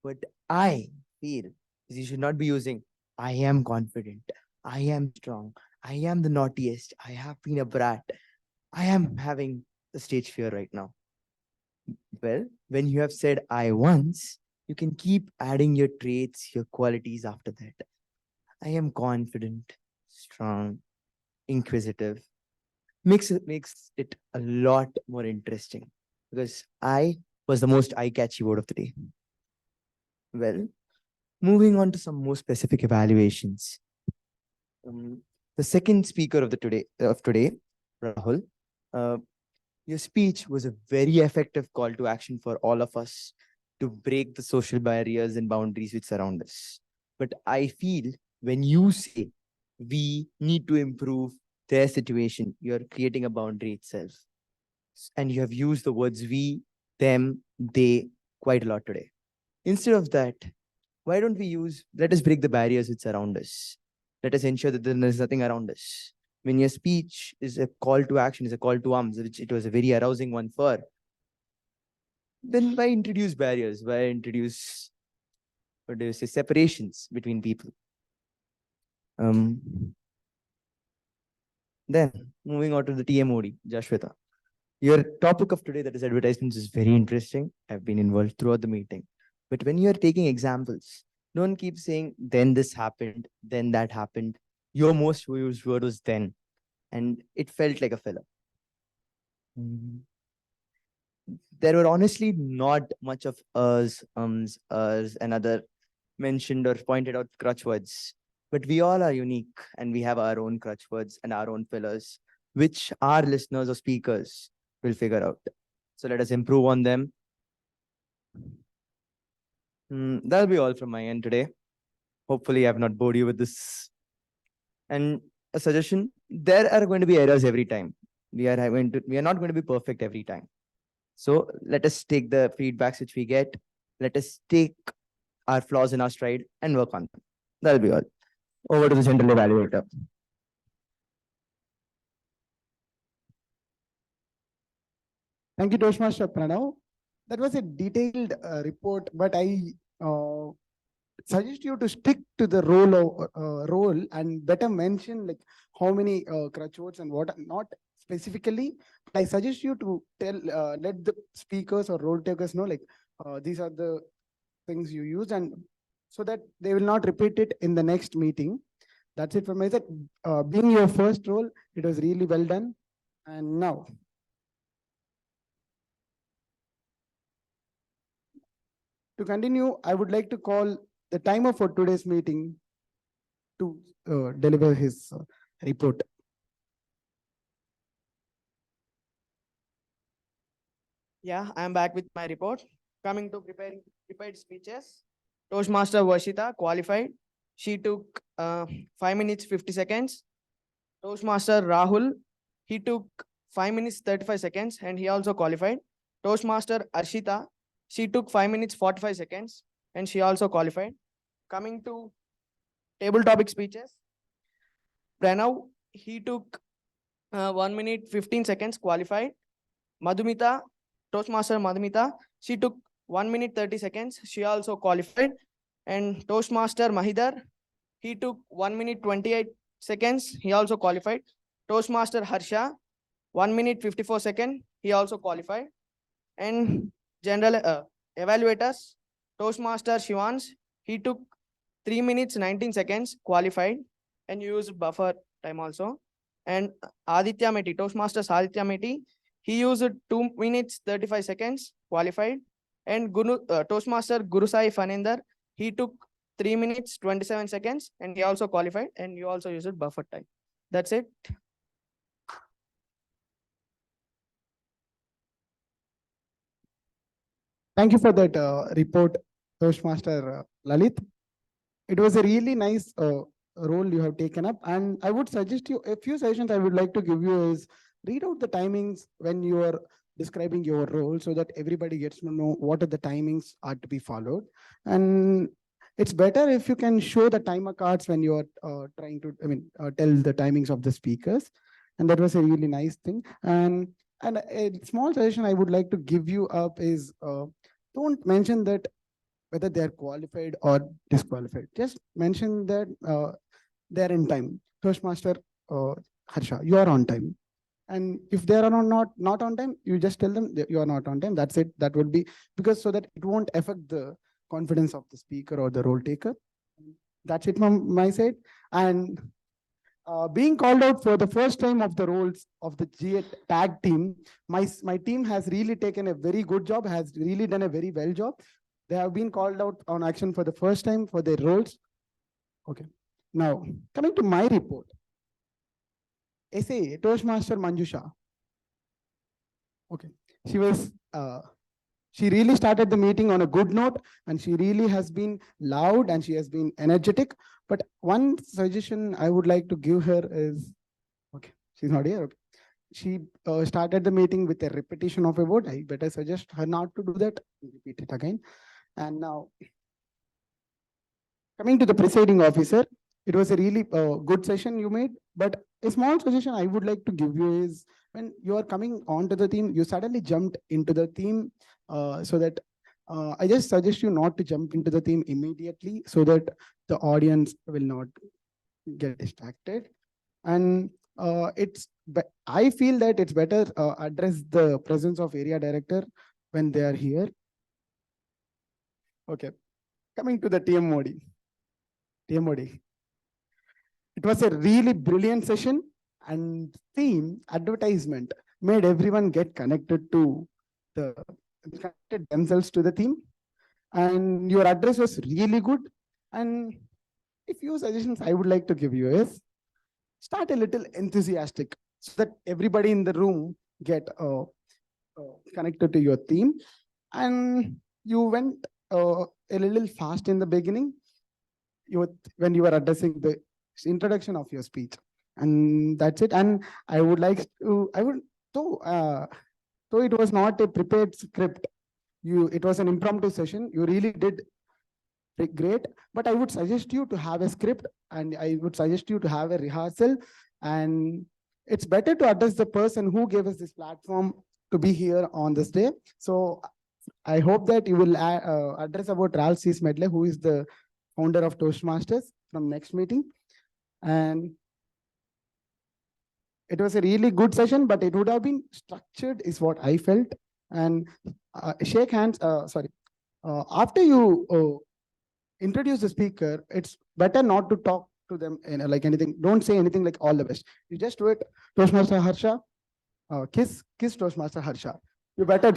But I feel you should not be using I am confident, I am strong, I am the naughtiest, I have been a brat, I am having the stage fear right now. Well, when you have said I once, you can keep adding your traits, your qualities after that. I am confident, strong, inquisitive. Makes it a lot more interesting, because I was the most eye-catchy word of the day. Well, moving on to some more specific evaluations. The second speaker of today, Rahul, your speech was a very effective call to action for all of us to break the social barriers and boundaries which surround us. But I feel when you say we need to improve their situation, you're creating a boundary itself. And you have used the words we, them, they quite a lot today. Instead of that, why don't we use, let us break the barriers which surround us. Let us ensure that there is nothing around us. When your speech is a call to action, is a call to arms, which it was a very arousing one for, then why introduce barriers? Why introduce, what do you say, separations between people? Then moving on to the TMoD, Jasvitha. Your topic of today, that is advertisements, is very interesting. I've been involved throughout the meeting. But when you're taking examples, don't keep saying, then this happened, then that happened. Your most used word was then, and it felt like a filler. There were honestly not much of us, and other mentioned or pointed out crutch words. But we all are unique, and we have our own crutch words and our own fillers, which our listeners or speakers will figure out. So let us improve on them. That'll be all from my end today. Hopefully, I've not bored you with this. And a suggestion: there are going to be errors every time. We are not going to be perfect every time. So let us take the feedbacks which we get. Let us take our flaws in our stride and work on them. That'll be all. Over to the general evaluator. Thank you, Toastmaster Pranav. That was a detailed report, but I suggest you to stick to the role and better mention like how many crutch words and what not specifically. I suggest you to let the speakers or role takers know like these are the things you use, and so that they will not repeat it in the next meeting. That's it from my side. Being your first role, it was really well done. And now, to continue, I would like to call the timer for today's meeting to deliver his report. Yeah, I'm back with my report. Coming to prepared speeches. Toastmaster Varshita qualified. She took 5 minutes 50 seconds. Toastmaster Rahul, he took 5 minutes 35 seconds and he also qualified. Toastmaster Harshitha, she took 5 minutes 45 seconds and she also qualified. Coming to table topic speeches. Pranav, he took 1 minute 15 seconds qualified. Madhumita, Toastmaster Madhumita, she took 1 minute 30 seconds. She also qualified. And Toastmaster Maheedhar, he took 1 minute 28 seconds. He also qualified. Toastmaster Harsha, 1 minute 54 seconds. He also qualified. And general evaluators, Toastmaster Shivansh, he took 3 minutes 19 seconds qualified and used buffer time also. And Aditya Meti, Toastmasters Aditya Meti, he used 2 minutes 35 seconds qualified. And Toastmaster Gurusai Phanindra, he took 3 minutes 27 seconds and he also qualified, and you also used buffer time. That's it. Thank you for that report, Toastmaster Lalith. It was a really nice role you have taken up, and I would suggest you a few suggestions I would like to give you is read out the timings when you are describing your role so that everybody gets to know what are the timings are to be followed. And it's better if you can show the timer cards when you are trying to, tell the timings of the speakers. And that was a really nice thing. And a small suggestion I would like to give you up is don't mention that whether they are qualified or disqualified. Just mention that they're in time. Toastmaster Harsha, you are on time. And if they are not on time, you just tell them that you are not on time. That's it. That would be because so that it won't affect the confidence of the speaker or the role taker. That's it from my side. And being called out for the first time of the roles of the G8 tag team, my team has really taken a very good job, has really done a very well job. They have been called out on action for the first time for their roles. Okay. Now, coming to my report. Essay, Toastmaster Manjusha. Okay. She really started the meeting on a good note, and she really has been loud and she has been energetic. But one suggestion I would like to give her is, okay, she's not here. Okay. She started the meeting with a repetition of a word. I better suggest her not to do that. Repeat it again. And now, coming to the presiding officer, it was a really good session you made. But a small suggestion I would like to give you is when you are coming onto the theme, you suddenly jumped into the theme so that I just suggest you not to jump into the theme immediately so that the audience will not get distracted. And I feel that it's better address the presence of area director when they are here. Okay, coming to the TMoD. TMoD. It was a really brilliant session, and theme advertisement made everyone get connected themselves to the theme. And your address was really good. And a few suggestions I would like to give you is start a little enthusiastic so that everybody in the room get connected to your theme. And you went a little fast in the beginning when you were addressing the introduction of your speech. And that's it. And I would like to, though it was not a prepared script, it was an impromptu session. You really did great, but I would suggest you to have a script, and I would suggest you to have a rehearsal. And it's better to address the person who gave us this platform to be here on this day. So I hope that you will address about Ralph C. Smedley, who is the founder of Toastmasters, from next meeting. And it was a really good session, but it would have been structured, is what I felt. And shake hands. After you introduce the speaker, it's better not to talk to them like anything. Don't say anything like all the best. You just do it. Toastmaster Harsha, kiss Toastmaster Harsha. You better.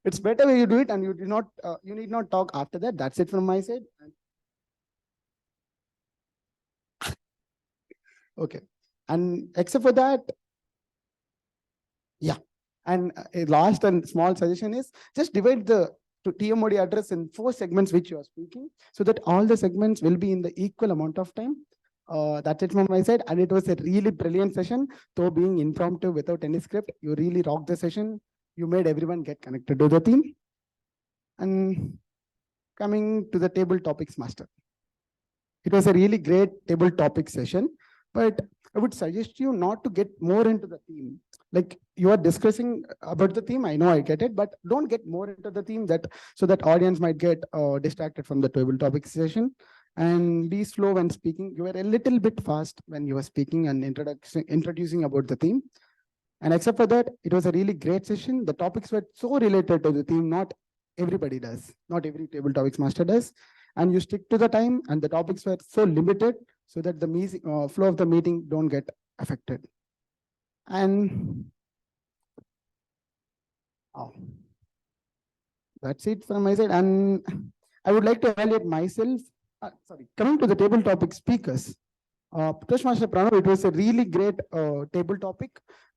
It's better when you do it, and you do not. You need not talk after that. That's it from my side. Okay. And except for that, yeah. And a last and small suggestion is just divide the TMoD address in 4 segments which you are speaking, so that all the segments will be in the equal amount of time. That's it from my side. And it was a really brilliant session, though being impromptu without any script. You really rocked the session. You made everyone get connected to the theme. And coming to the table topics master. It was a really great table topic session, but I would suggest you not to get more into the theme. Like, you are discussing about the theme, I know, I get it, but don't get more into the theme, that so that audience might get distracted from the table topic session. And be slow when speaking. You were a little bit fast when you were speaking and introducing about the theme. And except for that, it was a really great session. The topics were so related to the theme, not everybody does. Not every table topics master does. And you stick to the time, and the topics were so limited so that the flow of the meeting don't get affected. And that's it from my side. And I would like to evaluate myself. Coming to the table topic speakers. Toastmaster Pranav, it was a really great table topic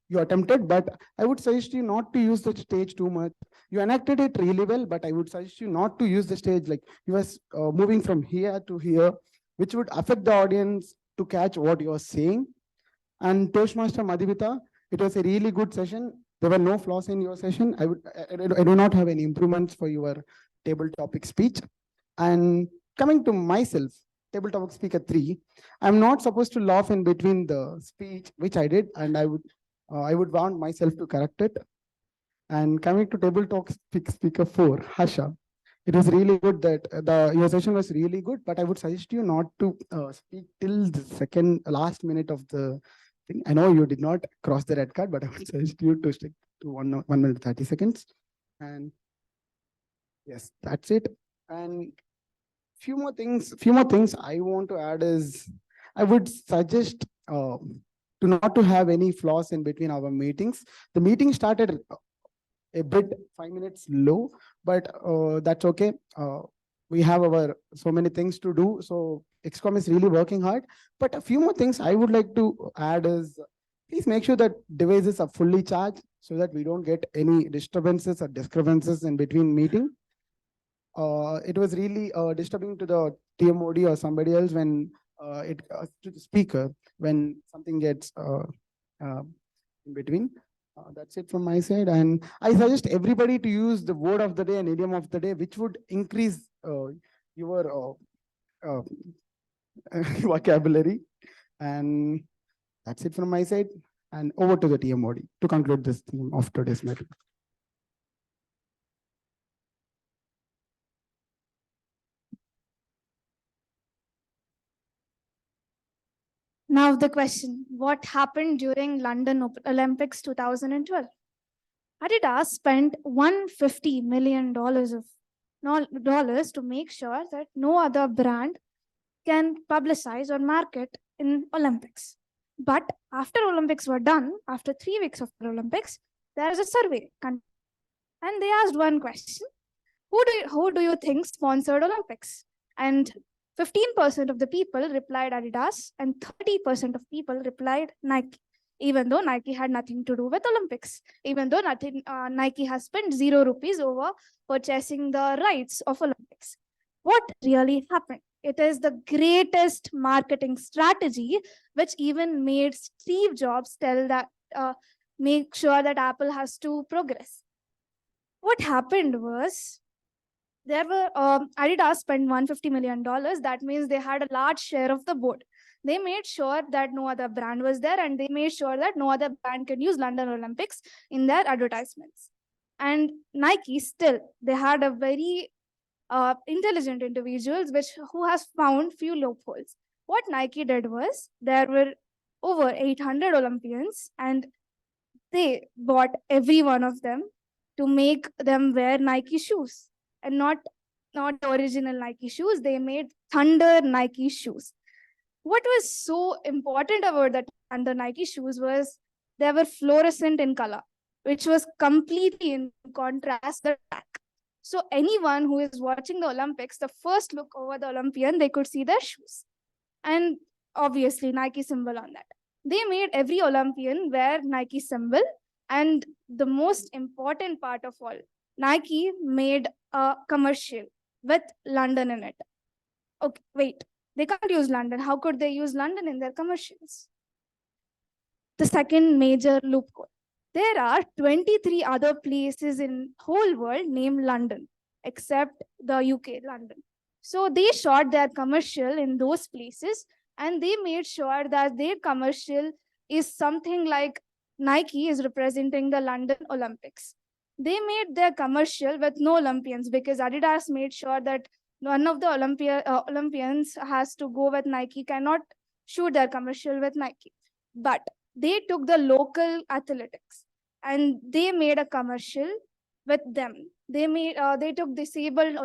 you attempted, but I would suggest you not to use the stage too much. You enacted it really well, but I would suggest you not to use the stage like you was moving from here to here, which would affect the audience to catch what you are saying. And Toastmaster Madhivita, it was a really good session. There were no flaws in your session. I do not have any improvements for your table topic speech. And coming to myself, table topic speaker 3, I'm not supposed to laugh in between the speech, which I did, and I would want myself to correct it. And coming to table topic speaker 4, Harsha, it was really good that your session was really good, but I would suggest you not to speak till the last minute of the thing. I know you did not cross the red card, but I would suggest you to stick to 1 minute 30 seconds. And yes, that's it. And few more things I want to add is, I would suggest to not to have any flaws in between our meetings. The meeting started a bit 5 minutes low, but that's okay. We have so many things to do. So XCOM is really working hard. But a few more things I would like to add is, please make sure that devices are fully charged so that we don't get any disturbances or discrepancies in between meeting. It was really disturbing to the TMoD or somebody else when to the speaker when something gets in between. That's it from my side. And I suggest everybody to use the word of the day and idiom of the day, which would increase your vocabulary. And that's it from my side. And over to the TMoD to conclude this theme of today's meeting. Now the question, what happened during London Olympics 2012? Adidas spent $150 million to make sure that no other brand can publicize or market in Olympics. But after Olympics were done, after 3 weeks of the Olympics, there is a survey. And they asked one question, who do you think sponsored Olympics? And 15% of the people replied Adidas and 30% of people replied Nike, even though Nike had nothing to do with Olympics, even though Nike has spent 0 rupees over purchasing the rights of Olympics. What really happened? It is the greatest marketing strategy, which even made Steve Jobs tell that, make sure that Apple has to progress. What happened was, there were Adidas spent $150 million. That means they had a large share of the board. They made sure that no other brand was there, and they made sure that no other brand can use London Olympics in their advertisements. And Nike still, they had a very intelligent individuals who has found few loopholes. What Nike did was there were over 800 Olympians, and they bought every one of them to make them wear Nike shoes, and not the original Nike shoes. They made Thunder Nike shoes. What was so important about the Thunder Nike shoes was they were fluorescent in color, which was completely in contrast to the track. So anyone who is watching the Olympics, the first look over the Olympian, they could see their shoes. And obviously Nike symbol on that. They made every Olympian wear Nike symbol. And the most important part of all, Nike made a commercial with London in it. Okay, wait, they can't use London. How could they use London in their commercials? The second major loophole. There are 23 other places in whole world named London, except the UK, London. So they shot their commercial in those places, and they made sure that their commercial is something like Nike is representing the London Olympics. They made their commercial with no Olympians because Adidas made sure that none of the Olympians has to go with Nike, cannot shoot their commercial with Nike. But they took the local athletics and they made a commercial with them. They took disabled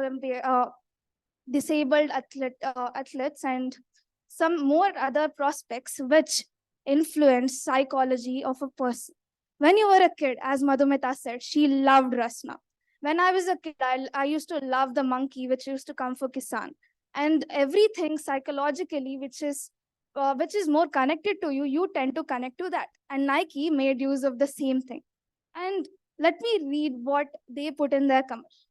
athletes and some more other prospects which influence psychology of a person. When you were a kid, as Madhumita said, she loved Rasna. When I was a kid, I used to love the monkey which used to come for Kisan. And everything psychologically which is more connected to you, you tend to connect to that. And Nike made use of the same thing. And let me read what they put in their commercial,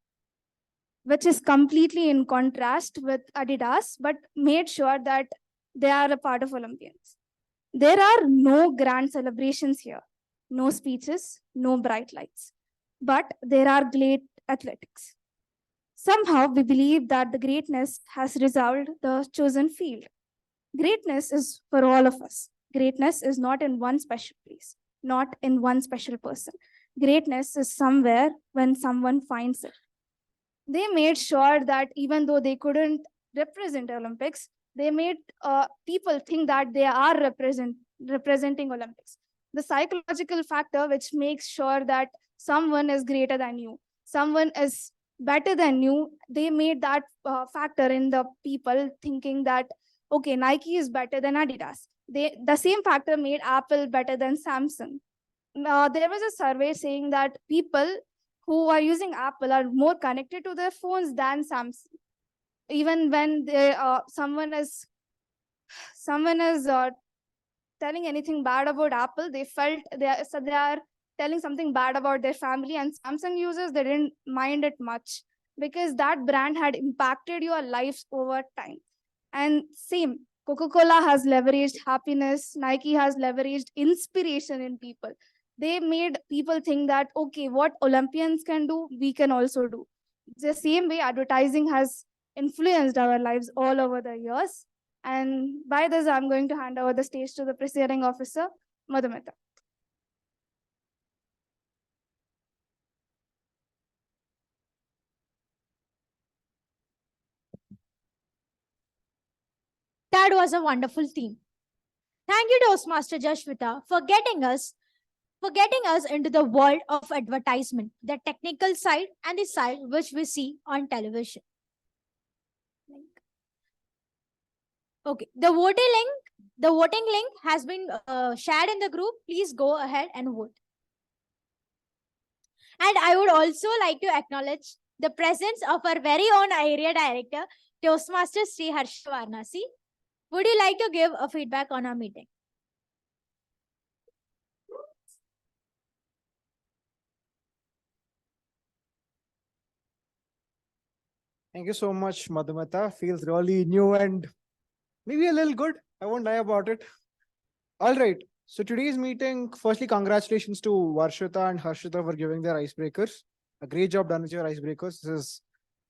which is completely in contrast with Adidas, but made sure that they are a part of Olympians. There are no grand celebrations here, no speeches, no bright lights, but there are great athletics. Somehow we believe that the greatness has resolved the chosen field. Greatness is for all of us. Greatness is not in one special place, not in one special person. Greatness is somewhere when someone finds it. They made sure that even though they couldn't represent Olympics, they made people think that they are representing Olympics. The psychological factor which makes sure that someone is greater than you, someone is better than you, they made that factor in the people thinking that, okay, Nike is better than Adidas. The same factor made Apple better than Samsung. There was a survey saying that people who are using Apple are more connected to their phones than Samsung. Even when someone is telling anything bad about Apple, they felt they are telling something bad about their family, and Samsung users, they didn't mind it much because that brand had impacted your lives over time. And same, Coca-Cola has leveraged happiness, Nike has leveraged inspiration in people. They made people think that, okay, what Olympians can do, we can also do. The same way advertising has influenced our lives all over the years. And by this, I'm going to hand over the stage to the presiding officer, Madhumita. That was a wonderful theme. Thank you, Toastmaster Jasvitha, for getting us into the world of advertisement, the technical side and the side which we see on television. Okay, the voting link has been shared in the group. Please go ahead and vote. And I would also like to acknowledge the presence of our very own area director, Toastmaster Sri Harshitha. Would you like to give a feedback on our meeting? Thank you so much, Madhumita. Feels really new and maybe a little good. I won't lie about it. All right. So today's meeting, firstly, congratulations to Varshita and Harshitha for giving their icebreakers. A great job done with your icebreakers. This is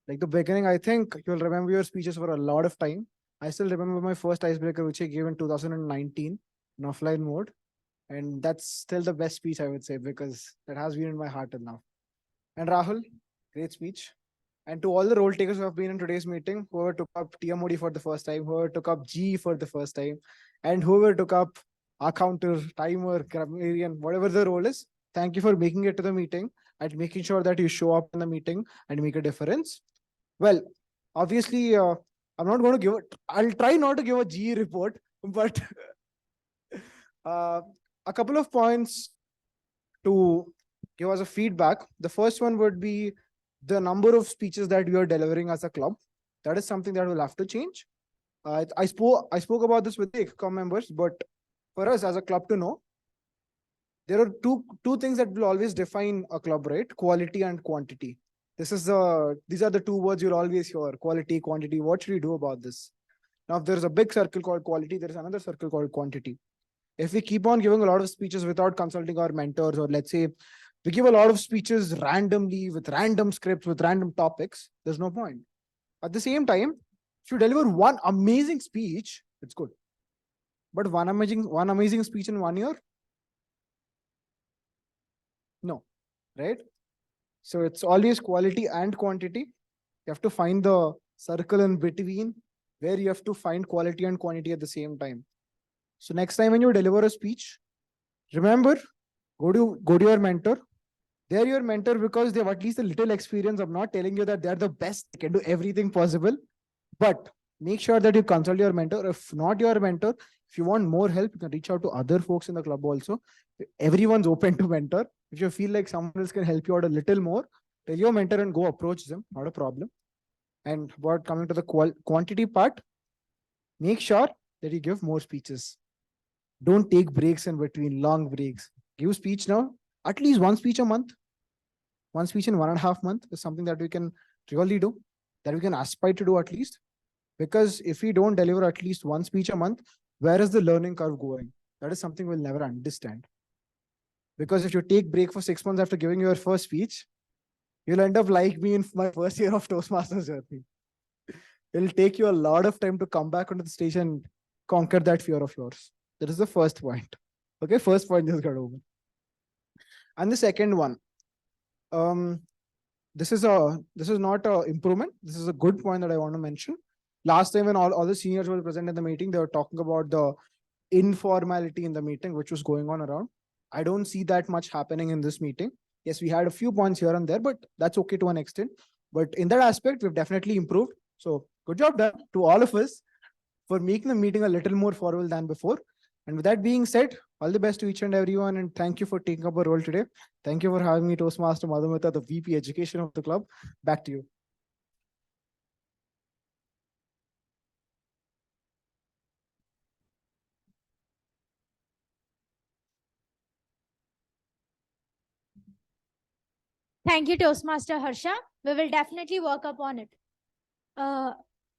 like the beginning. I think you'll remember your speeches for a lot of time. I still remember my first icebreaker, which I gave in 2019 in offline mode. And that's still the best speech, I would say, because that has been in my heart till now. And Rahul, great speech. And to all the role takers who have been in today's meeting, whoever took up TMoD for the first time, whoever took up G for the first time, and whoever took up our counter, timer, grammarian, whatever the role is, thank you for making it to the meeting and making sure that you show up in the meeting and make a difference. Well, obviously, I'm not going to give it, I'll try not to give a G report, but a couple of points to give us a feedback. The first one would be the number of speeches that we are delivering as a club. That is something that will have to change. I spoke about this with the ECOM members, but for us as a club to know, there are two things that will always define a club, right? Quality and quantity. These are the two words you'll always hear: quality, quantity. What should we do about this? Now, if there's a big circle called quality, there's another circle called quantity. If we keep on giving a lot of speeches without consulting our mentors, or let's say we give a lot of speeches randomly with random scripts, with random topics, there's no point. At the same time, if you deliver one amazing speech, it's good. But one amazing speech in 1 year? No, right? So it's always quality and quantity. You have to find the circle in between where you have to find quality and quantity at the same time. So next time when you deliver a speech, remember, go to your mentor. They're your mentor because they have at least a little experience. I'm not telling you that they're the best, they can do everything possible, but make sure that you consult your mentor. If not your mentor, if you want more help, you can reach out to other folks in the club also. Everyone's open to mentor. If you feel like someone else can help you out a little more, tell your mentor and go approach them, not a problem. And about coming to the quantity part, make sure that you give more speeches. Don't take breaks in between, long breaks. Give speech now, at least one speech a month. One speech in 1.5 months is something that we can really do, that we can aspire to do at least. Because if we don't deliver at least one speech a month, where is the learning curve going? That is something we'll never understand. Because if you take break for 6 months after giving your first speech, you'll end up like me in my first year of Toastmasters journey. It'll take you a lot of time to come back onto the stage and conquer that fear of yours. That is the first point. Okay, first point just got over. And the second one, this is not an improvement. This is a good point that I want to mention. Last time when all the seniors were present in the meeting, they were talking about the informality in the meeting, which was going on around. I don't see that much happening in this meeting. Yes, we had a few points here and there, but that's okay to an extent. But in that aspect, we've definitely improved. So good job done to all of us for making the meeting a little more formal than before. And with that being said, all the best to each and everyone. And thank you for taking up a role today. Thank you for having me, Toastmaster Madhumita, the VP Education of the club. Back to you. Thank you, Toastmaster Harsha. We will definitely work upon it.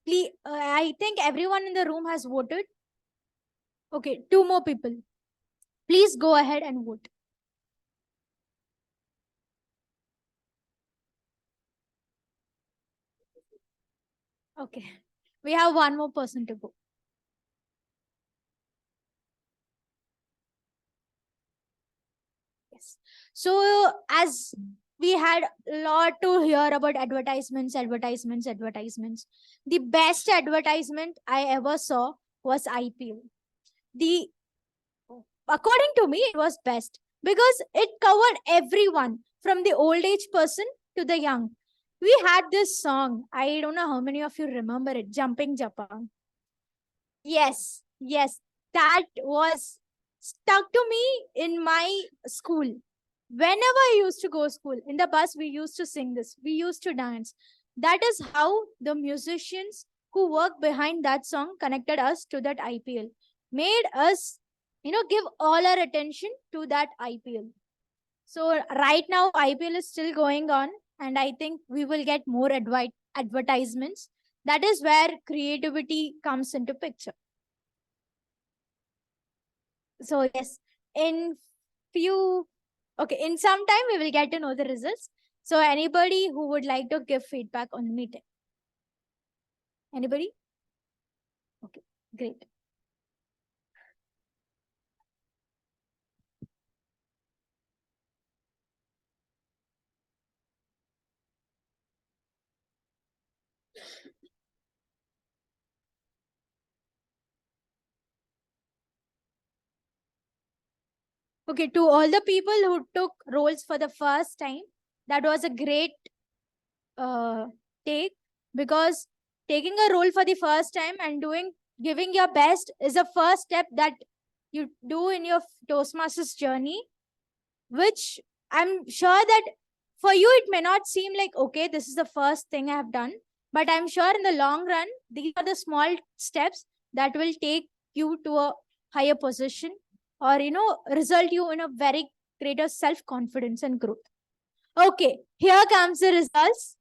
Please, I think everyone in the room has voted. Okay, 2 more people. Please go ahead and vote. Okay, we have 1 more person to go. Yes. So as we had a lot to hear about advertisements. The best advertisement I ever saw was IPO. According to me, it was best because it covered everyone from the old age person to the young. We had this song. I don't know how many of you remember it. Jumping Japan. Yes, that was stuck to me in my school. Whenever I used to go to school, in the bus, we used to sing this. We used to dance. That is how the musicians who worked behind that song connected us to that IPL, made us, give all our attention to that IPL. So right now, IPL is still going on, and I think we will get more advertisements. That is where creativity comes into picture. So yes, in some time we will get to know the results. So anybody who would like to give feedback on the meeting? Anybody? Great. Okay, to all the people who took roles for the first time, that was a great take, because taking a role for the first time and giving your best is the first step that you do in your Toastmasters journey, which I'm sure that for you it may not seem like, okay, this is the first thing I have done, but I'm sure in the long run these are the small steps that will take you to a higher position, or result you in a very greater self-confidence and growth. Okay, here comes the results.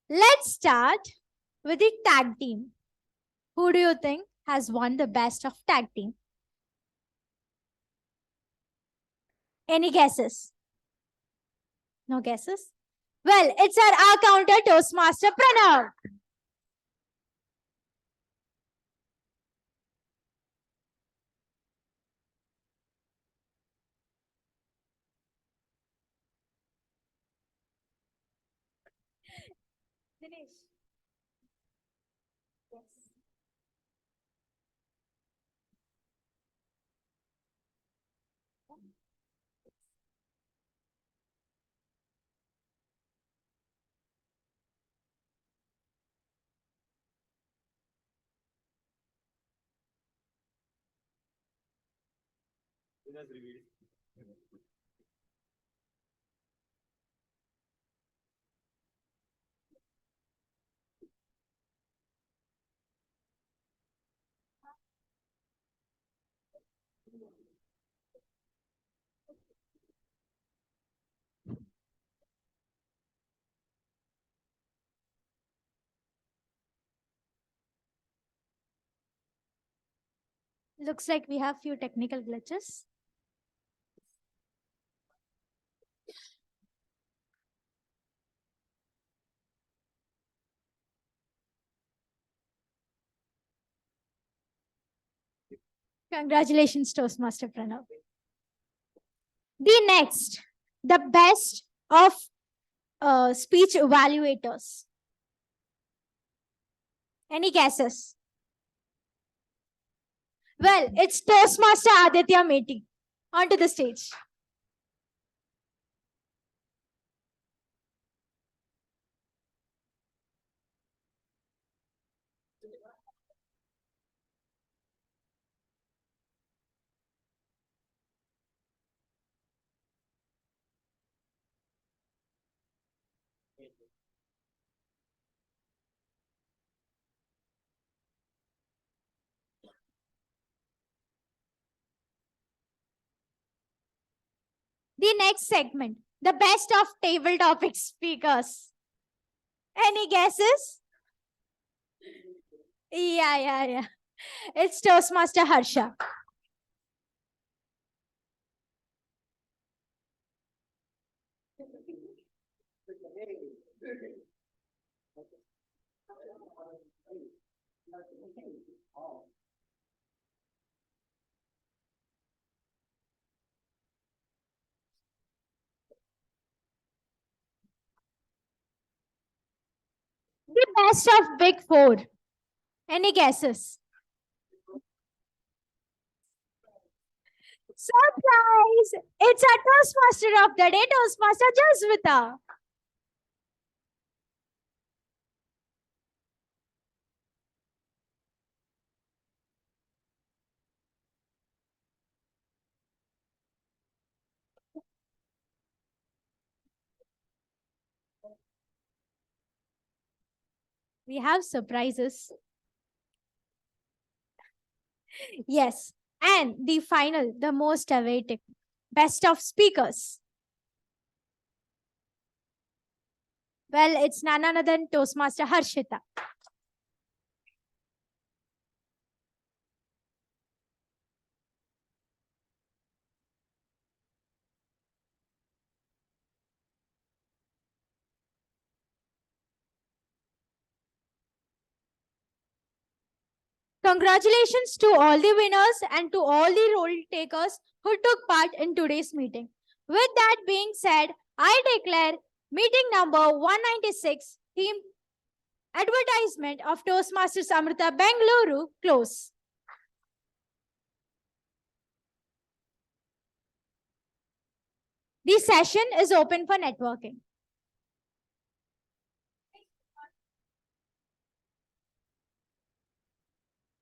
Let's start with the tag team. Who do you think has won the best of tag team? Any guesses? No guesses? Well, it's our counter Toastmaster Pranav. Dinesh. Yes. Looks like we have few technical glitches. Congratulations, Toastmaster Pranav. The best of speech evaluators. Any guesses? Well, it's Toastmaster Aditya Meti. Onto the stage. The next segment, the best of table topic speakers. Any guesses? Yeah. It's Toastmaster Harsha. The best of Big Four. Any guesses? Surprise! It's a Toastmaster of the day, Toastmaster Jasvitha. We have surprises. Yes. And the final, the most awaited, best of speakers. Well, it's none other than Toastmaster Harshitha. Congratulations to all the winners and to all the role takers who took part in today's meeting. With that being said, I declare meeting number 196, theme advertisement of Toastmasters Amrita Bengaluru close. The session is open for networking.